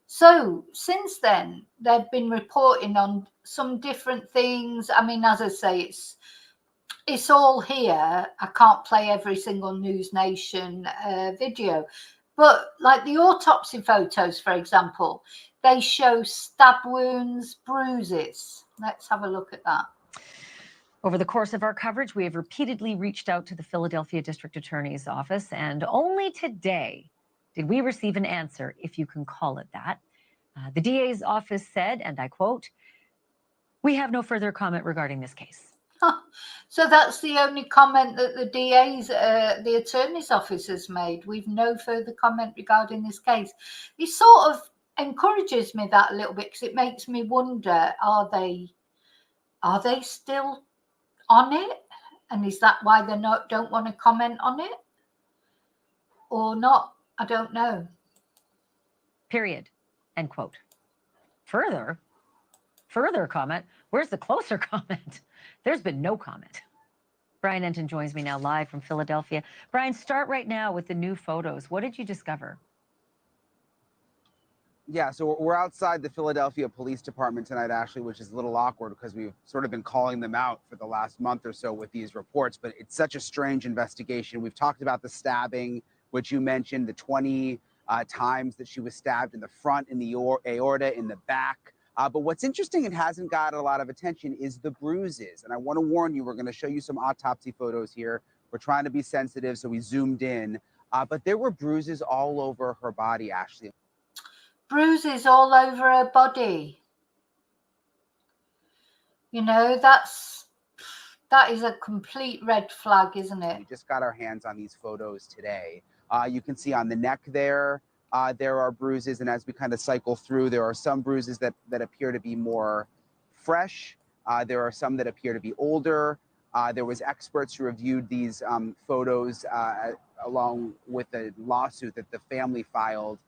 So since then, they've been reporting on some different things. I mean, as I say, it's all here. I can't play every single NewsNation video, but like the autopsy photos, for example, they show stab wounds, bruises. Let's have a look at that. Over the course of our coverage, we have repeatedly reached out to the Philadelphia District Attorney's Office, and only today did we receive an answer, if you can call it that. The DA's office said, and I quote, "We have no further comment regarding this case." So that's the only comment that the DA's, the attorney's office has made. We've no further comment regarding this case. It sort of encourages me that a little bit because it makes me wonder: are they still on it? And is that why they don't want to comment on it, or not? I don't know. Period. End quote. Further comment. Where's the closer comment? There's been no comment. Brian Enton joins me now live from Philadelphia. Brian, start right now with the new photos. What did you discover? Yeah, so we're outside the Philadelphia Police Department tonight, Ashley, which is a little awkward because we've sort of been calling them out for the last month or so with these reports, but it's such a strange investigation. We've talked about the stabbing, which you mentioned, the 20 times that she was stabbed in the front, in the aorta, in the back. But what's interesting and hasn't got a lot of attention is the bruises. And I want to warn you, we're going to show you some autopsy photos here. We're trying to be sensitive, so we zoomed in. But there were bruises all over her body, Ashley. Bruises all over her body. That is a complete red flag, isn't it? We just got our hands on these photos today. You can see on the neck there are bruises. And as we kind of cycle through, there are some bruises that appear to be more fresh. There are some that appear to be older. There was experts who reviewed these photos along with the lawsuit that the family filed.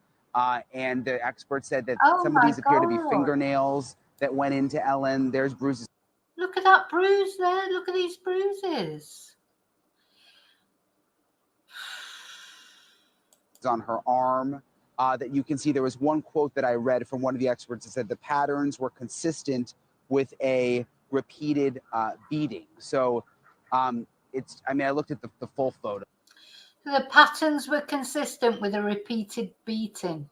And the expert said that some of these appear to be fingernails that went into Ellen. There's bruises. Look at that bruise there. Look at these bruises. On her arm that you can see. There was one quote that I read from one of the experts that said the patterns were consistent with a repeated beating. So I looked at the full photo. The patterns were consistent with a repeated beating.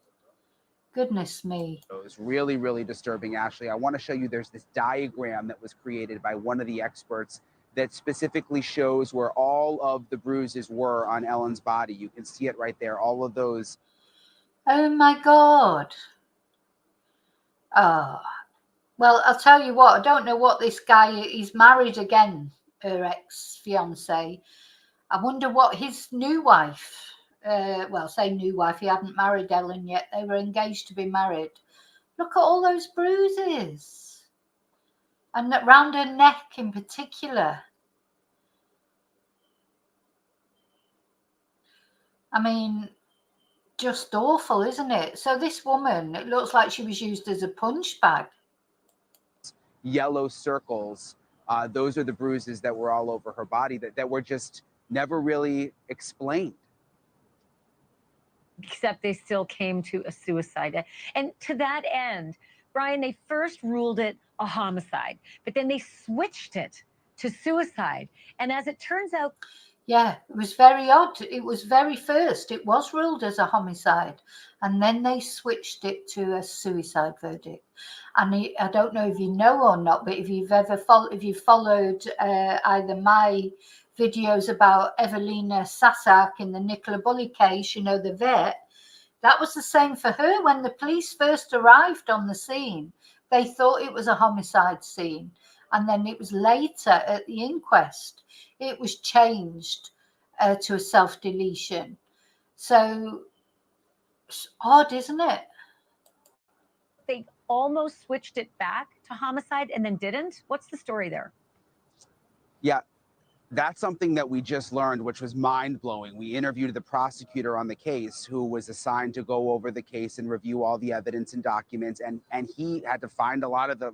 Goodness me. It was really, really disturbing, Ashley. I want to show you, there's this diagram that was created by one of the experts that specifically shows where all of the bruises were on Ellen's body. You can see it right there, all of those. Oh my God. Oh, well, I'll tell you what, I don't know what this guy, he's married again, her ex-fiancé. I wonder what his new wife, say new wife, he hadn't married Ellen yet. They were engaged to be married. Look at all those bruises. And around her neck in particular. I mean, just awful, isn't it? So this woman, it looks like she was used as a punch bag. yellow circles. Those are the bruises that were all over her body that were just never really explained. Except they still came to a suicide. And to that end, Brian, they first ruled it a homicide, but then they switched it to suicide. And as it turns out, yeah, it was very odd. It was very first, it was ruled as a homicide, and then they switched it to a suicide verdict. And I don't know if you know or not, but if you've ever followed either my videos about Evelina Sasak in the Nicola Bully case, you know, the vet, that was the same for her. When the police first arrived on the scene, they thought it was a homicide scene. And then it was later at the inquest, it was changed to a self-deletion. So it's odd, isn't it? they almost switched it back to homicide and then didn't. What's the story there? Yeah, that's something that we just learned, which was mind-blowing. We interviewed the prosecutor on the case who was assigned to go over the case and review all the evidence and documents. And he had to find a lot of the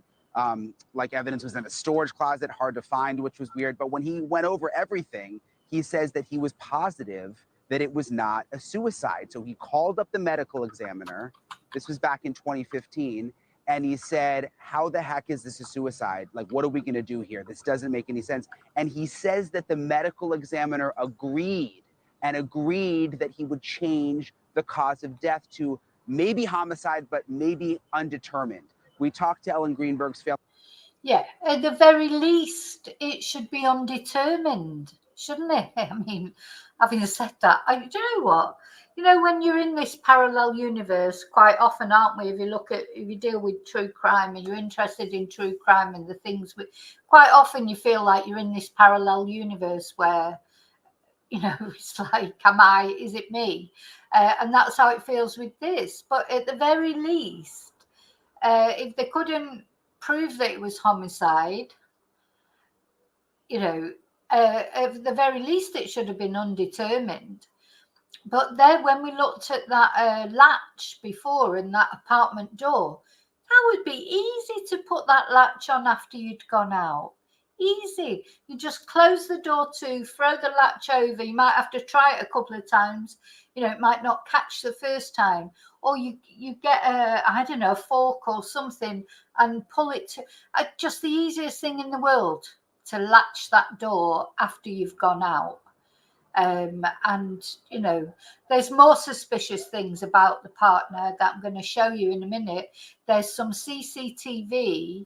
like evidence was in a storage closet, hard to find, which was weird. But when he went over everything, he says that he was positive that it was not a suicide. So he called up the medical examiner. This was back in 2015. And he said, how the heck is this a suicide? Like, what are we going to do here? This doesn't make any sense. And he says that the medical examiner agreed that he would change the cause of death to maybe homicide, but maybe undetermined. We talked to Ellen Greenberg's family. Yeah, at the very least, it should be undetermined, shouldn't it? I mean, having said that, do you know what? You know, when you're in this parallel universe, quite often, aren't we? If you deal with true crime and you're interested in true crime and the things, quite often you feel like you're in this parallel universe where, you know, it's like, is it me? And that's how it feels with this. But at the very least, if they couldn't prove that it was homicide, you know, at the very least, it should have been undetermined. But then when we looked at that latch before in that apartment door, that would be easy to put that latch on after you'd gone out. Easy. You just close the door to, throw the latch over. You might have to try it a couple of times. You know, it might not catch the first time. Or you get a fork or something and pull it to, just the easiest thing in the world to latch that door after you've gone out. And, you know, there's more suspicious things about the partner that I'm going to show you in a minute. There's some CCTV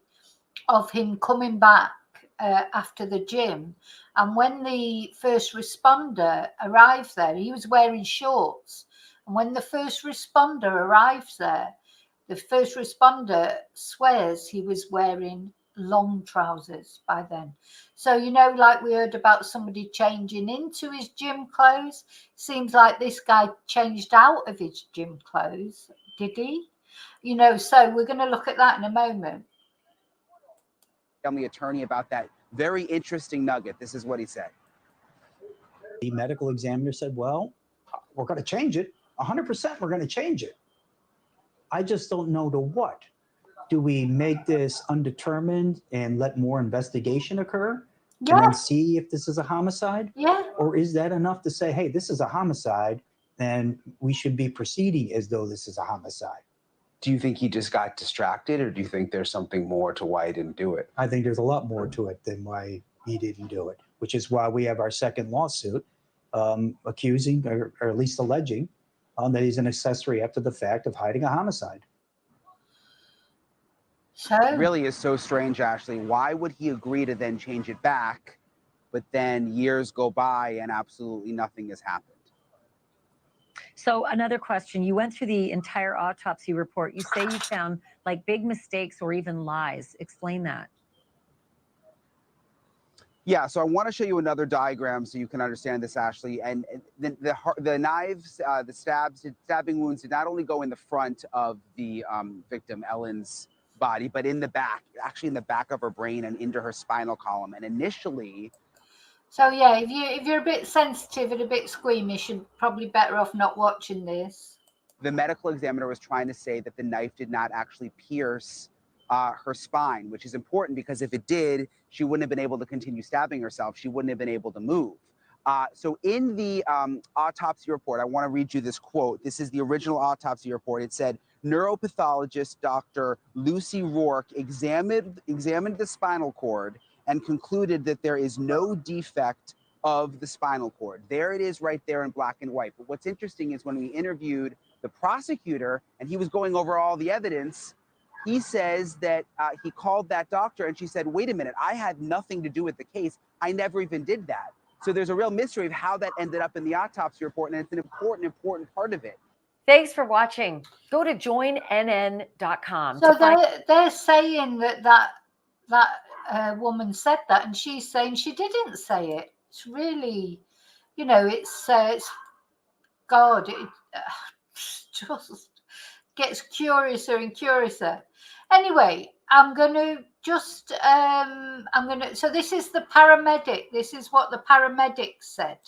of him coming back after the gym. And when the first responder arrived there, he was wearing shorts. And when the first responder arrives there, the first responder swears he was wearing long trousers by then. So, you know, like we heard about somebody changing into his gym clothes, seems like this guy changed out of his gym clothes. Did he? You know, so we're going to look at that in a moment. Family attorney about that very interesting nugget. This is what he said. The medical examiner said, well, we're going to change it. 100% we're going to change it. I just don't know to what. Do we make this undetermined and let more investigation occur? Yeah. And then see if this is a homicide? Yeah. Or is that enough to say, hey, this is a homicide and we should be proceeding as though this is a homicide? Do you think he just got distracted, or do you think there's something more to why he didn't do it? I think there's a lot more to it than why he didn't do it, which is why we have our second lawsuit accusing, or at least alleging, that he's an accessory after the fact of hiding a homicide. So It really is so strange, Ashley. Why would he agree to then change it back, but then years go by and absolutely nothing has happened? So another question, you went through the entire autopsy report. You say you found like big mistakes or even lies. Explain that. Yeah, so I want to show you another diagram so you can understand this, Ashley. And the knives, the stabbing wounds did not only go in the front of the victim, Ellen's body, but in the back, actually in the back of her brain and into her spinal column. And initially, so yeah, if you're a bit sensitive and a bit squeamish, you're probably better off not watching this. the medical examiner was trying to say that the knife did not actually pierce her spine, which is important because if it did, she wouldn't have been able to continue stabbing herself. She wouldn't have been able to move. So in the autopsy report, I want to read you this quote. This is the original autopsy report. It said, neuropathologist Dr. Lucy Rourke examined the spinal cord and concluded that there is no defect of the spinal cord. There it is right there in black and white. But what's interesting is when we interviewed the prosecutor and he was going over all the evidence, he says that he called that doctor and she said, wait a minute, I had nothing to do with the case. I never even did that. So there's a real mystery of how that ended up in the autopsy report, and it's an important part of it. Thanks for watching. Go to joinnn.com. So they're saying that woman said that, and she's saying she didn't say it. It's really, it's God. It just gets curiouser and curiouser. Anyway, so this is the paramedic. This is what the paramedic said.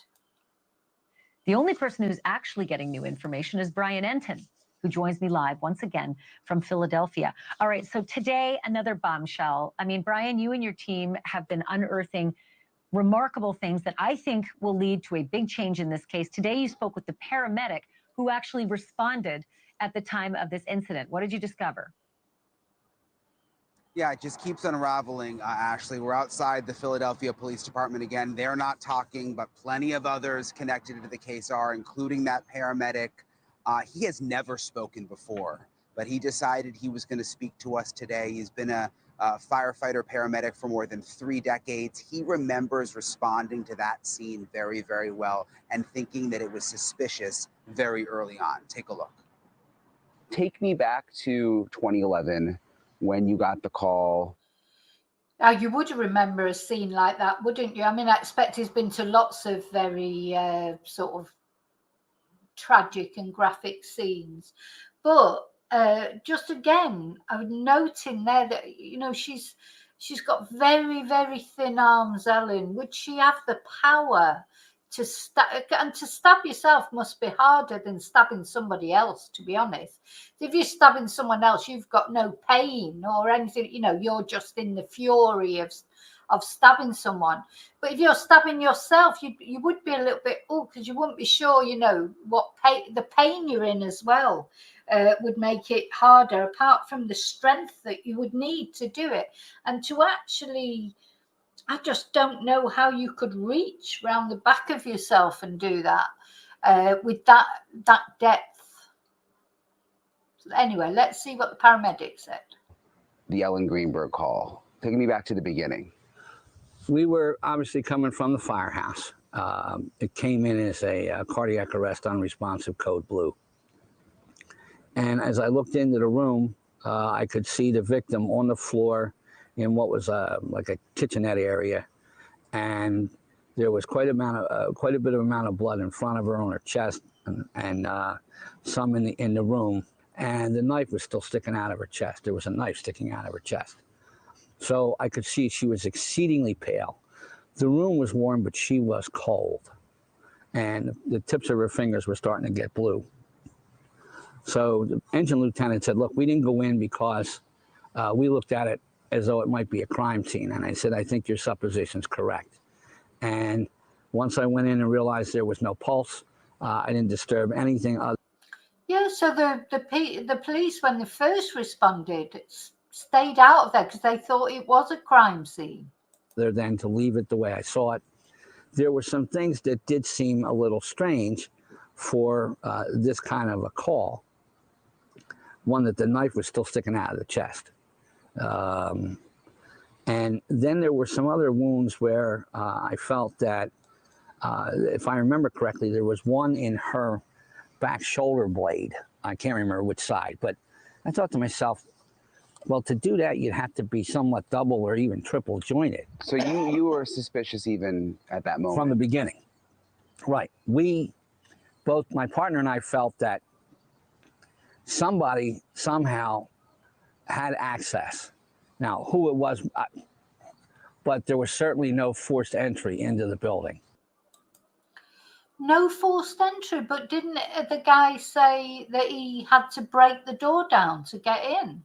The only person who's actually getting new information is Brian Enton, who joins me live once again from Philadelphia. All right, so today, another bombshell. I mean, Brian, you and your team have been unearthing remarkable things that I think will lead to a big change in this case. Today, you spoke with the paramedic who actually responded at the time of this incident. What did you discover? Yeah, it just keeps unraveling, Ashley. We're outside the Philadelphia Police Department again. They're not talking, but plenty of others connected to the case are, including that paramedic. He has never spoken before, but he decided he was going to speak to us today. He's been a firefighter paramedic for more than 3 decades. He remembers responding to that scene very, very well and thinking that it was suspicious very early on. Take a look. Take me back to 2011 when you got the call. You would remember a scene like that, wouldn't you? I mean, I expect he's been to lots of very sort of tragic and graphic scenes. But just again, I would note in there that, she's got very, very thin arms, Ellen. Would she have the power to stab? And to stab yourself must be harder than stabbing somebody else, to be honest. If you're stabbing someone else, you've got no pain or anything, you're just in the fury of stabbing someone. But if you're stabbing yourself, you would be a little bit, because you wouldn't be sure, what the pain you're in as well would make it harder, apart from the strength that you would need to do it. And to actually, I just don't know how you could reach around the back of yourself and do that with that depth. So anyway, let's see what the paramedic said. The Ellen Greenberg call. Taking me back to the beginning. We were obviously coming from the firehouse. It came in as a cardiac arrest unresponsive code blue. And as I looked into the room, I could see the victim on the floor in what was like a kitchenette area, and there was quite a bit of amount of blood in front of her on her chest, and some in the room, and the knife was still sticking out of her chest. There was a knife sticking out of her chest, so I could see she was exceedingly pale. The room was warm, but she was cold, and the tips of her fingers were starting to get blue. So the engine lieutenant said, "Look, we didn't go in because we looked at it as though it might be a crime scene." And I said, "I think your supposition's correct." And once I went in and realized there was no pulse, I didn't disturb anything other. Yeah, so the police, when they first responded, stayed out of there because they thought it was a crime scene. Other than to leave it the way I saw it. There were some things that did seem a little strange for this kind of a call. One, that the knife was still sticking out of the chest. And then there were some other wounds where I felt that, if I remember correctly, there was one in her back shoulder blade. I can't remember which side, but I thought to myself, well, to do that, you'd have to be somewhat double or even triple jointed. So you were suspicious even at that moment? From the beginning. Right. Both my partner and I felt that somebody somehow had access. Now, who it was, but there was certainly no forced entry into the building. No forced entry, but didn't the guy say that he had to break the door down to get in?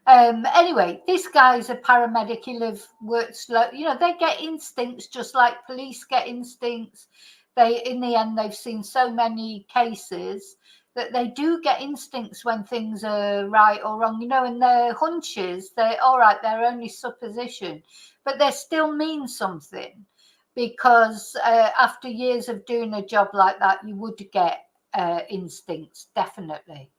Anyway, this guy's a paramedic. He works slow. You know, they get instincts just like police get instincts. In the end, they've seen so many cases that they do get instincts when things are right or wrong. You know, and their hunches, they're all right. They're only supposition, but they still mean something, because after years of doing a job like that, you would get instincts, definitely.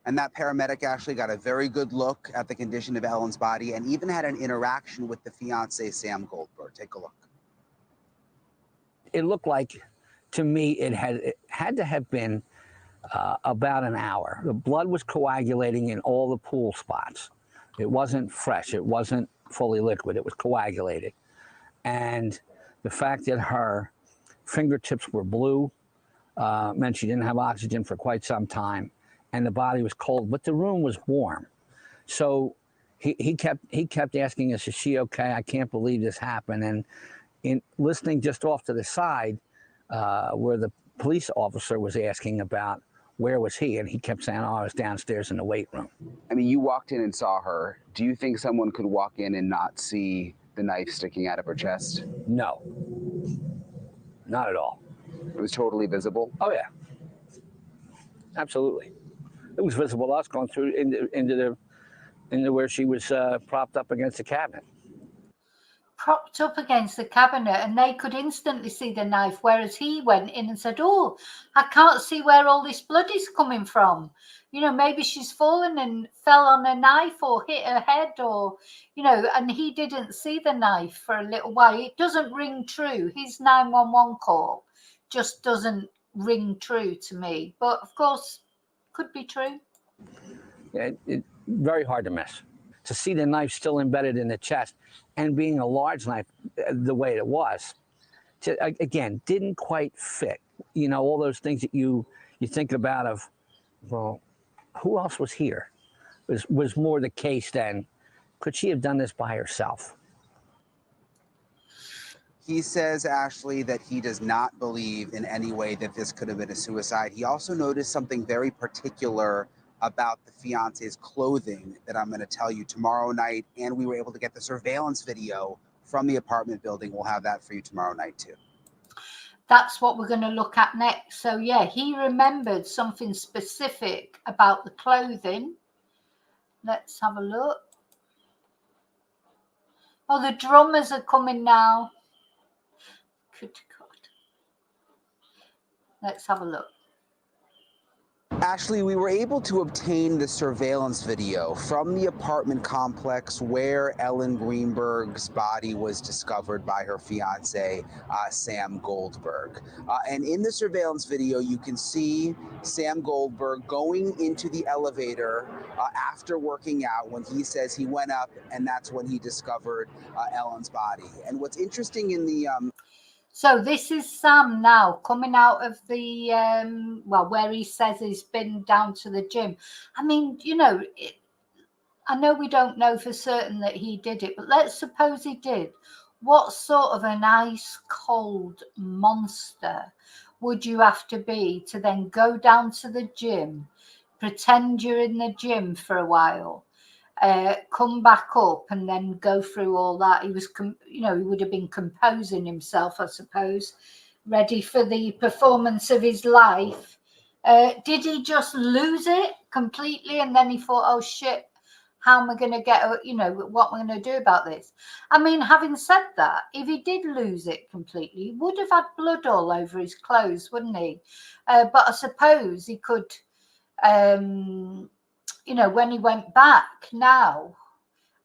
And that paramedic actually got a very good look at the condition of Ellen's body and even had an interaction with the fiance, Sam Goldberg. Take a look. It looked like, to me, it had to have been about an hour. The blood was coagulating in all the pool spots. It wasn't fresh. It wasn't fully liquid. It was coagulated. And the fact that her fingertips were blue meant she didn't have oxygen for quite some time. And the body was cold, but the room was warm. So he kept asking us, "Is she okay? I can't believe this happened." And in listening just off to the side, where the police officer was asking about where was he, and he kept saying, "Oh, I was downstairs in the weight room." I mean, you walked in and saw her. Do you think someone could walk in and not see the knife sticking out of her chest? No, not at all. It was totally visible? Oh yeah, absolutely. It was visible to us going through into where she was propped up against the cabinet. Propped up against the cabinet, and they could instantly see the knife, whereas he went in and said, "Oh, I can't see where all this blood is coming from. You know, maybe she's fallen and fell on a knife or hit her head, or, you know," and he didn't see the knife for a little while. It doesn't ring true. His 911 call just doesn't ring true to me, but of course, could be true. Yeah, very hard to miss. To see the knife still embedded in the chest, and being a large knife the way it was, again, didn't quite fit. You know, all those things that you think about of, well, who else was here? Was more the case than, could she have done this by herself? He says, Ashley, that he does not believe in any way that this could have been a suicide. He also noticed something very particular about the fiance's clothing that I'm going to tell you tomorrow night. And we were able to get the surveillance video from the apartment building. We'll have that for you tomorrow night, too. That's what we're going to look at next. So, yeah, he remembered something specific about the clothing. Let's have a look. Oh, the drummers are coming now. Good God. Let's have a look. Ashley, we were able to obtain the surveillance video from the apartment complex where Ellen Greenberg's body was discovered by her fiance, Sam Goldberg. And in the surveillance video, you can see Sam Goldberg going into the elevator after working out, when he says he went up, and that's when he discovered Ellen's body. And what's interesting in the... So this is Sam now coming out of the, where he says he's been down to the gym. I mean, you know, I know we don't know for certain that he did it, but let's suppose he did. What sort of an ice cold monster would you have to be to then go down to the gym, pretend you're in the gym for a while, come back up and then go through all that? He was, he would have been composing himself, I suppose, ready for the performance of his life. Did he just lose it completely? And then he thought, oh shit, how am I going to get, what am I going to do about this? I mean, having said that, if he did lose it completely, he would have had blood all over his clothes, wouldn't he? But I suppose he could, when he went back now,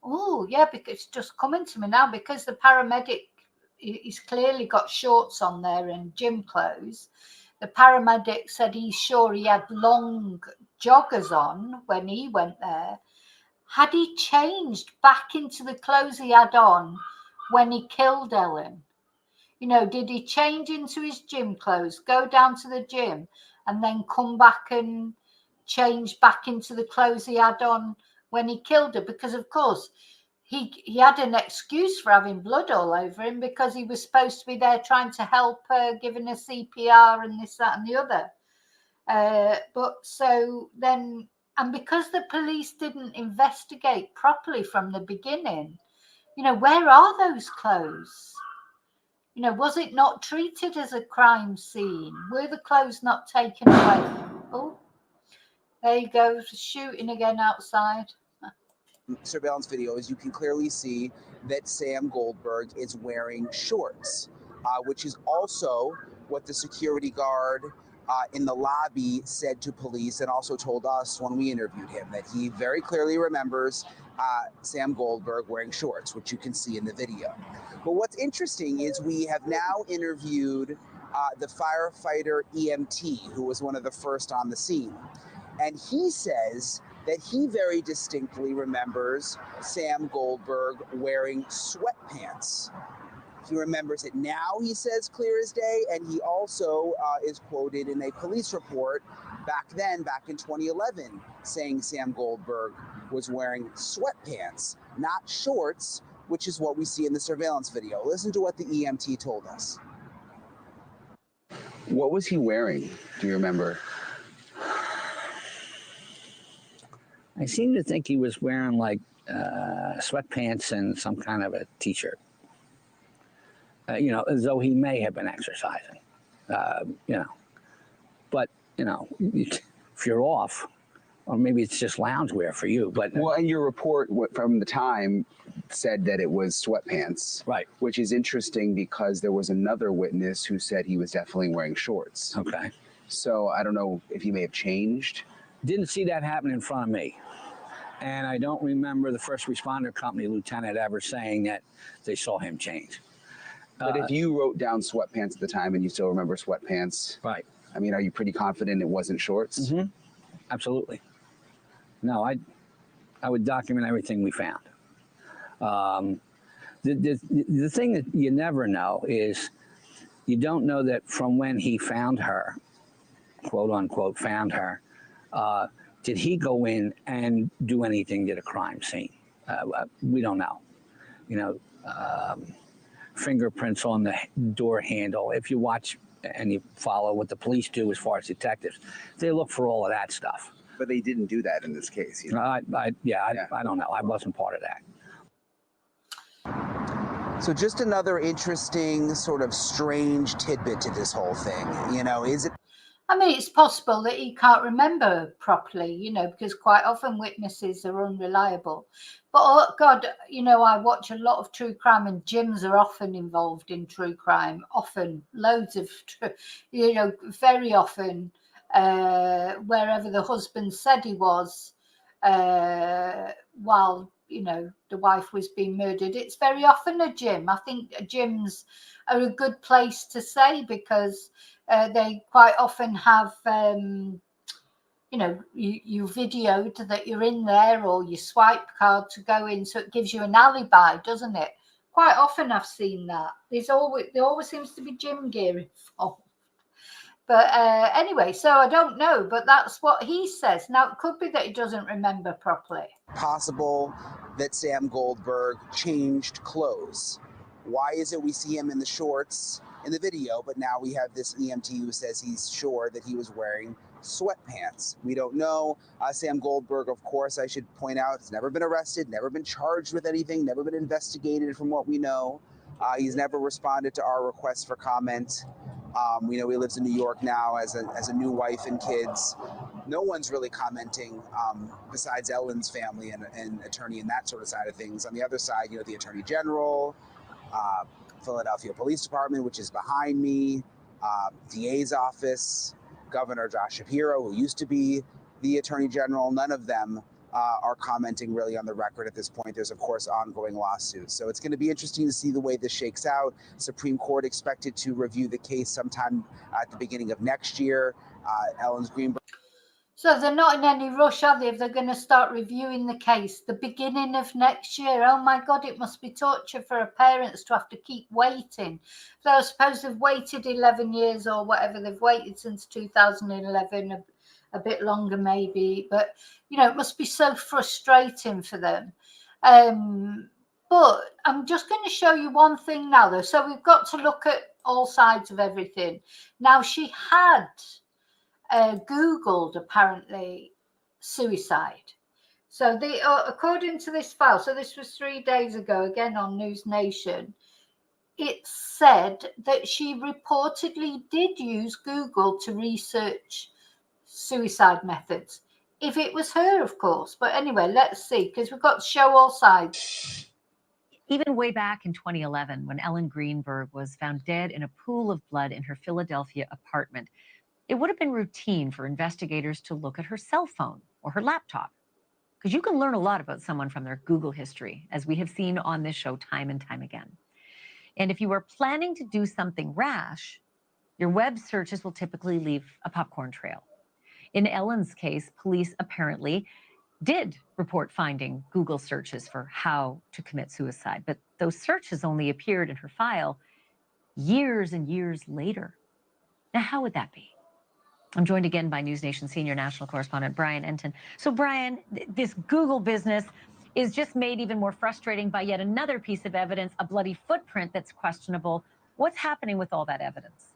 because it's just coming to me now, because the paramedic, he's clearly got shorts on there and gym clothes. The paramedic said he's sure he had long joggers on when he went there. Had he changed back into the clothes he had on when he killed Ellen? Did he change into his gym clothes, go down to the gym, and then come back and change back into the clothes he had on when he killed her? Because of course he had an excuse for having blood all over him, because he was supposed to be there trying to help her, giving her CPR and this, that and the other. But so then And because the police didn't investigate properly from the beginning, where are those clothes? Was it not treated as a crime scene? Were the clothes not taken away? Oh, there you go, shooting again outside. Surveillance video, as you can clearly see that Sam Goldberg is wearing shorts, which is also what the security guard in the lobby said to police and also told us when we interviewed him, that he very clearly remembers Sam Goldberg wearing shorts, which you can see in the video. But what's interesting is we have now interviewed the firefighter EMT, who was one of the first on the scene. And he says that he very distinctly remembers Sam Goldberg wearing sweatpants. He remembers it now, he says, clear as day, and he also is quoted in a police report back in 2011, saying Sam Goldberg was wearing sweatpants, not shorts, which is what we see in the surveillance video. Listen to what the EMT told us. What was he wearing? Do you remember? I seem to think he was wearing like sweatpants and some kind of a t-shirt. As though he may have been exercising. But if you're off, or maybe it's just loungewear for you. But well, and your report from the time said that it was sweatpants, right? Which is interesting because there was another witness who said he was definitely wearing shorts. Okay. So I don't know if he may have changed. Didn't see that happen in front of me. And I don't remember the first responder company lieutenant ever saying that they saw him change. But if you wrote down sweatpants at the time and you still remember sweatpants, right? I mean, are you pretty confident it wasn't shorts? Mm-hmm. Absolutely. No, I would document everything we found. The thing that you never know is you don't know that from when he found her, quote unquote, found her, did he go in and do anything to the crime scene? We don't know. Fingerprints on the door handle. If you watch and you follow what the police do as far as detectives, they look for all of that stuff. But they didn't do that in this case. I don't know. I wasn't part of that. So just another interesting sort of strange tidbit to this whole thing. Is it? I mean, it's possible that he can't remember properly, because quite often witnesses are unreliable. But, oh, God, I watch a lot of true crime, and gyms are often involved in true crime, often, loads of, very often, wherever the husband said he was, while, the wife was being murdered. It's very often a gym. I think gyms are a good place to say because they quite often have, you videoed that you're in there or your swipe card to go in. So it gives you an alibi, doesn't it? Quite often I've seen that. There always seems to be gym gear involved. But anyway, so I don't know, but that's what he says. Now, it could be that he doesn't remember properly. Possible that Sam Goldberg changed clothes. Why is it we see him in the shorts in the video, but now we have this EMT who says he's sure that he was wearing sweatpants? We don't know. Sam Goldberg, of course, I should point out, has never been arrested, never been charged with anything, never been investigated from what we know. He's never responded to our requests for comment. We know he lives in New York now as a new wife and kids. No one's really commenting besides Ellen's family and attorney and that sort of side of things. On the other side, the Attorney General, Philadelphia Police Department, which is behind me, DA's office, Governor Josh Shapiro, who used to be the Attorney General. None of them are commenting really on the record at this point. There's, of course, ongoing lawsuits. So it's going to be interesting to see the way this shakes out. Supreme Court expected to review the case sometime at the beginning of next year. Ellen Greenberg. So they're not in any rush, are they? If they're going to start reviewing the case the beginning of next year, oh my God, it must be torture for parents to have to keep waiting. So I suppose they've waited 11 years or whatever. They've waited since 2011, a bit longer maybe. But, it must be so frustrating for them. But I'm just going to show you one thing now, though. So we've got to look at all sides of everything. Now, she had Googled, apparently, suicide. So according to this file, so this was 3 days ago, again on NewsNation, it said that she reportedly did use Google to research suicide methods. If it was her, of course. But anyway, let's see, because we've got to show all sides. Even way back in 2011, when Ellen Greenberg was found dead in a pool of blood in her Philadelphia apartment, it would have been routine for investigators to look at her cell phone or her laptop, because you can learn a lot about someone from their Google history, as we have seen on this show time and time again. And if you are planning to do something rash, your web searches will typically leave a popcorn trail. In Ellen's case, police apparently did report finding Google searches for how to commit suicide, but those searches only appeared in her file years and years later. Now, how would that be? I'm joined again by NewsNation senior national correspondent Brian Enton. So, Brian, this Google business is just made even more frustrating by yet another piece of evidence, a bloody footprint that's questionable. What's happening with all that evidence?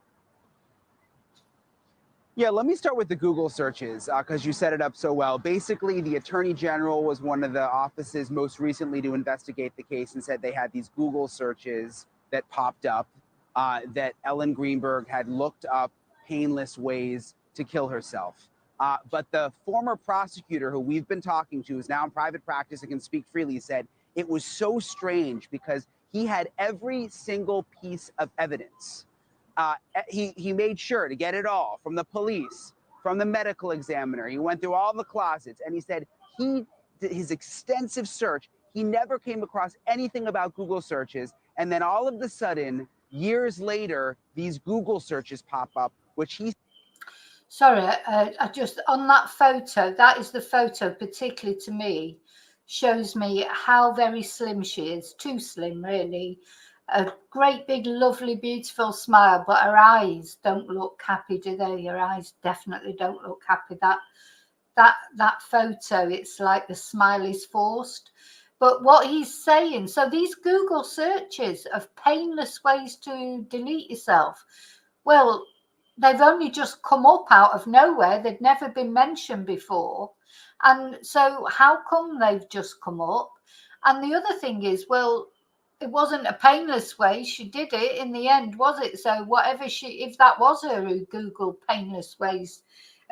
Yeah, let me start with the Google searches because you set it up so well. Basically, the Attorney General was one of the offices most recently to investigate the case and said they had these Google searches that popped up that Ellen Greenberg had looked up painless ways to kill herself. But the former prosecutor who we've been talking to, who's now in private practice and can speak freely, said it was so strange because he had every single piece of evidence. He made sure to get it all from the police, from the medical examiner. He went through all the closets and he said his extensive search, he never came across anything about Google searches. And then all of a sudden, years later, these Google searches pop up, which he... Sorry, I just, on that photo, that is the photo, particularly to me, shows me how very slim she is. Too slim, really. A great big lovely beautiful smile, but her eyes don't look happy, do they? Her eyes definitely don't look happy. That photo, it's like the smile is forced. But what he's saying, so these Google searches of painless ways to delete yourself, well, they've only just come up out of nowhere. They'd never been mentioned before. And so how come they've just come up? And the other thing is, well, it wasn't a painless way. She did it in the end, was it? So whatever if that was her who Googled painless ways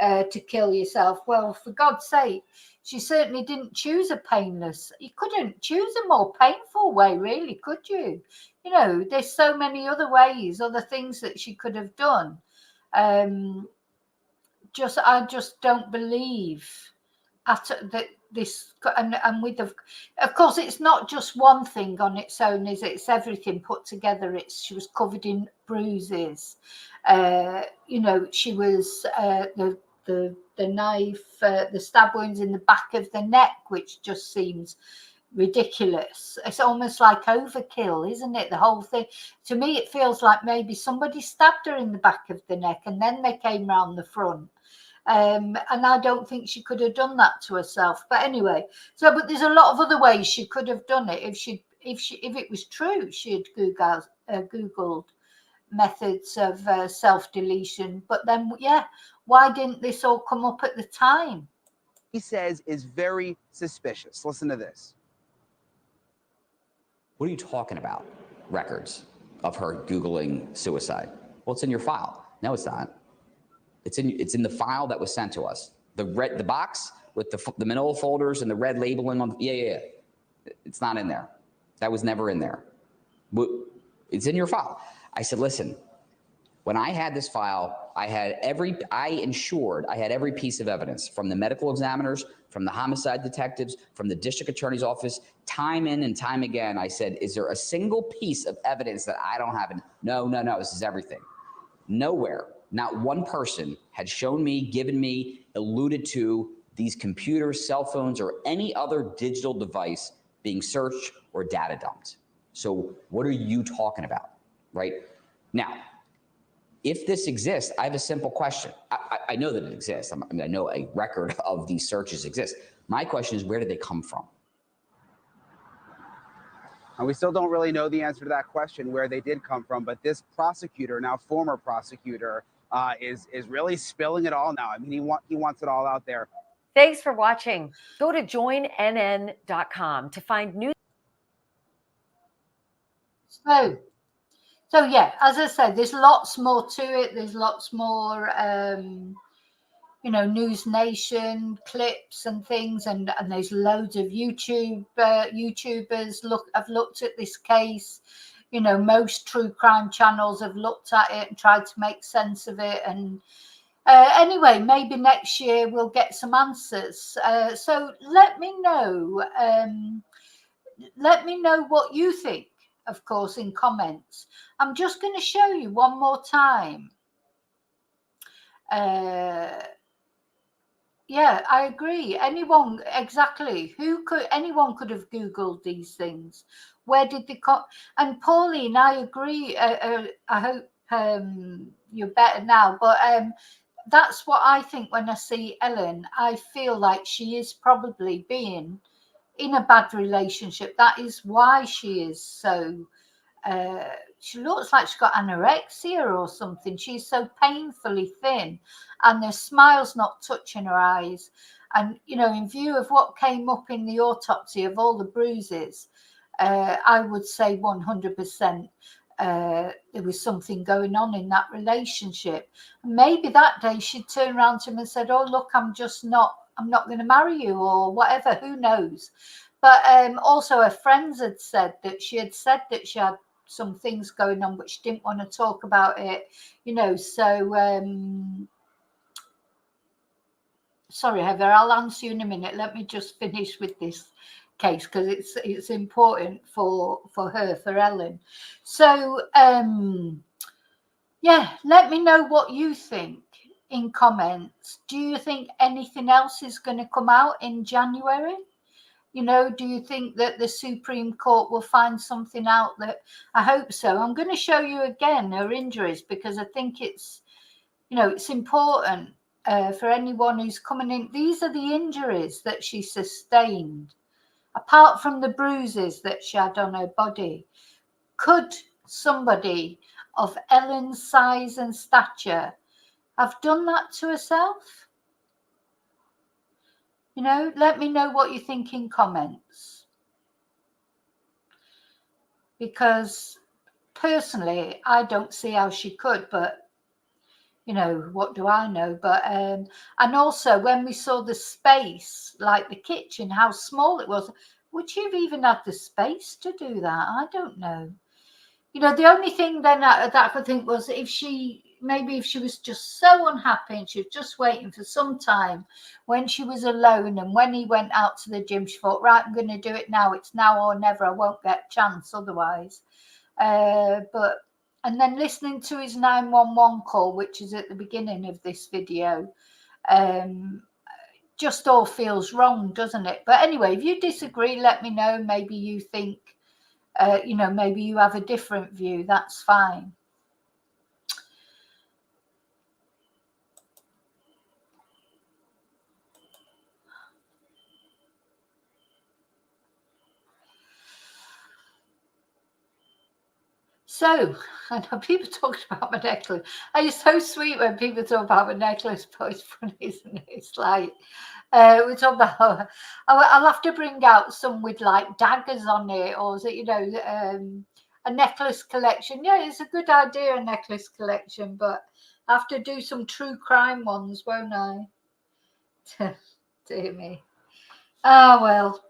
to kill yourself, well, for God's sake, she certainly didn't choose a painless. You couldn't choose a more painful way, really, could you? You know, there's so many other ways, other things that she could have done. I just don't believe that this, and with of course it's not just one thing on its own, is it? It's everything put together. She was covered in bruises. You know, she was the knife, the stab wounds in the back of the neck, which just seems ridiculous. It's almost like overkill, isn't it? The whole thing, to me, it feels like maybe somebody stabbed her in the back of the neck and then they came round the front. And I don't think she could have done that to herself. But anyway, but there's a lot of other ways she could have done it if it was true she had Googled methods of self-deletion. But then, yeah, why didn't this all come up at the time? He says is very suspicious. Listen to this. What are you talking about? Records of her Googling suicide. Well, it's in your file. No, it's not. It's in the file that was sent to us. The box with the manila folders and the red labeling on. Yeah. It's not in there. That was never in there. It's in your file. I said, listen, when I had this file, I had every piece of evidence from the medical examiners, from the homicide detectives, from the district attorney's office, time in and time again. I said, is there a single piece of evidence that I don't have? No, this is everything. Nowhere, not one person had shown me, given me, alluded to these computers, cell phones, or any other digital device being searched or data dumped. So what are you talking about, right? Now, if this exists, I have a simple question. I know that it exists. I know a record of these searches exists. My question is, where did they come from? And we still don't really know the answer to that question, where they did come from. But this prosecutor, now former prosecutor, is really spilling it all now. I mean, he wants it all out there. Thanks for watching. Go to joinnn.com to find news. So yeah, as I said, there's lots more to it. There's lots more, NewsNation clips and things, and there's loads of YouTubers have looked at this case. Most true crime channels have looked at it and tried to make sense of it. And anyway, maybe next year we'll get some answers. So let me know. Let me know what you think, of course, in comments. I'm just going to show you one more time. Yeah, I agree. Anyone could have Googled these things. Where did they come? And Pauline, I agree. I hope you're better now. But that's what I think when I see Ellen. I feel like she is probably being in a bad relationship. That is why she is so. She looks like she's got anorexia or something. She's so painfully thin, and the smile's not touching her eyes. And in view of what came up in the autopsy of all the bruises, I would say 100% there was something going on in that relationship. And maybe that day she turned around to him and said, "Oh, look, I'm not going to marry you," or whatever. Who knows? But also her friends had said that she had some things going on, but she didn't want to talk about it, so sorry, Heather, I'll answer you in a minute. Let me just finish with this case because it's important for Ellen. So yeah, let me know what you think in comments. Do you think anything else is going to come out in January? Do you think that the Supreme Court will find something out? That I hope so. I'm going to show you again her injuries because I think it's important for anyone who's coming in. These are the injuries that she sustained, apart from the bruises that she had on her body. Could somebody of Ellen's size and stature have done that to herself? Let me know what you think in comments. Because personally, I don't see how she could, but what do I know? But and also when we saw the space, like the kitchen, how small it was, would she have even had the space to do that? I don't know. The only thing then that I could think was if she was just so unhappy and she was just waiting for some time when she was alone, and when he went out to the gym, she thought, right, I'm going to do it now. It's now or never. I won't get a chance otherwise. And then listening to his 911 call, which is at the beginning of this video, just all feels wrong, doesn't it? But anyway, if you disagree, let me know. Maybe you think, maybe you have a different view. That's fine. So, I know people talked about my necklace. It's so sweet when people talk about my necklace, but it's funny, isn't it? It's like, we're talking about, I'll have to bring out some with like daggers on it, or is it, a necklace collection. Yeah, it's a good idea, a necklace collection, but I have to do some true crime ones, won't I? Dear me. Oh, well,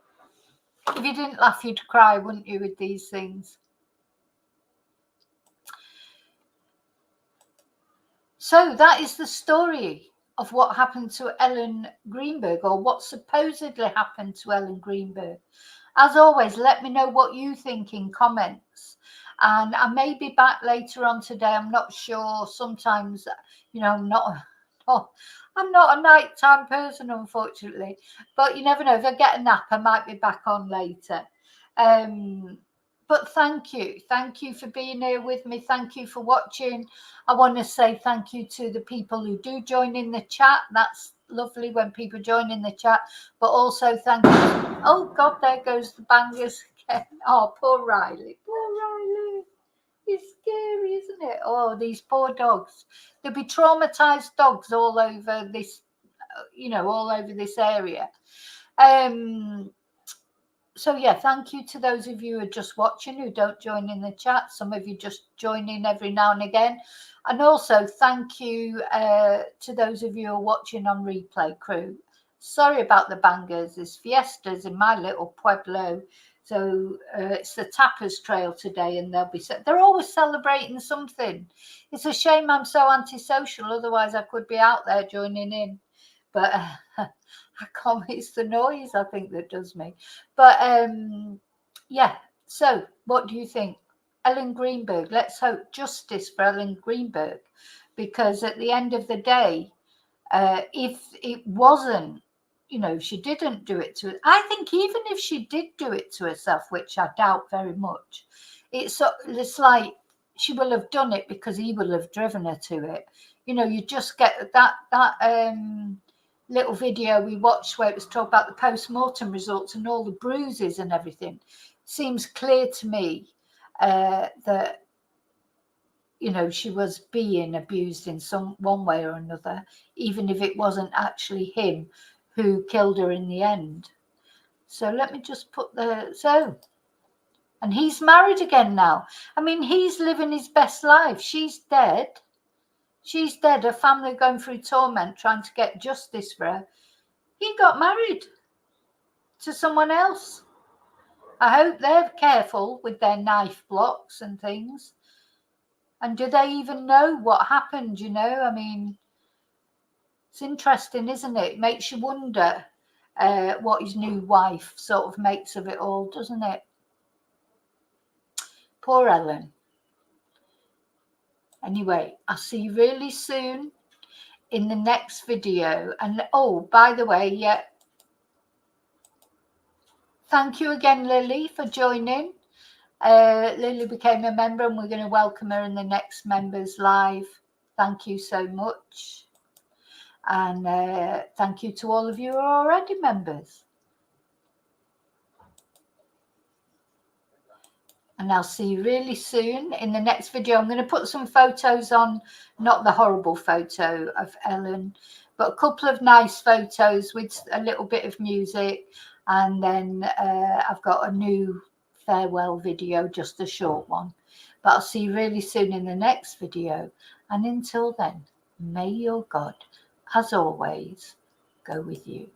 if you didn't laugh, you'd cry, wouldn't you, with these things? So that is the story of what happened to Ellen Greenberg, or what supposedly happened to Ellen Greenberg. As always, let me know what you think in comments. And I may be back later on today. I'm not sure. Sometimes, I'm not a nighttime person, unfortunately. But you never know. If I get a nap, I might be back on later. But thank you. Thank you for being here with me. Thank you for watching. I want to say thank you to the people who do join in the chat. That's lovely when people join in the chat. But also thank you. Oh, God, there goes the bangers again. Oh, poor Riley. Poor Riley. It's scary, isn't it? Oh, these poor dogs. There'll be traumatized dogs all over this you know, all over this area. So yeah, thank you to those of you who are just watching, who don't join in the chat. Some of you just join in every now and again. And also thank you to those of you who are watching on replay, crew. Sorry about the bangers. There's fiestas in my little pueblo. So it's the Tapas Trail today, and they're always celebrating something. It's a shame I'm so antisocial. Otherwise, I could be out there joining in. But I can't. It's the noise, I think, that does me. But yeah. So, what do you think, Ellen Greenberg? Let's hope justice for Ellen Greenberg, because at the end of the day, if it wasn't, you know, she didn't do it to. I think even if she did do it to herself, which I doubt very much, it's like she will have done it because he will have driven her to it. You know, you just get that little video we watched where it was talking about the post-mortem results and all the bruises and everything. Seems clear to me that, you know, she was being abused in one way or another, even if it wasn't actually him who killed her in the end. So let me just put and he's married again now. I mean, he's living his best life. She's dead. She's dead. Her family are going through torment trying to get justice for her. He got married to someone else. I hope they're careful with their knife blocks and things. And do they even know what happened, you know? I mean, it's interesting, isn't it? It makes you wonder what his new wife sort of makes of it all, doesn't it? Poor Ellen. Anyway, I'll see you really soon in the next video. And oh, by the way, yeah, thank you again, Lily, for joining. Lily became a member, and we're going to welcome her in the next Members Live. Thank you so much. And thank you to all of you who are already members. And I'll see you really soon in the next video. I'm going to put some photos on, not the horrible photo of Ellen, but a couple of nice photos with a little bit of music. And then I've got a new farewell video, just a short one. But I'll see you really soon in the next video. And until then, may your God, as always, go with you.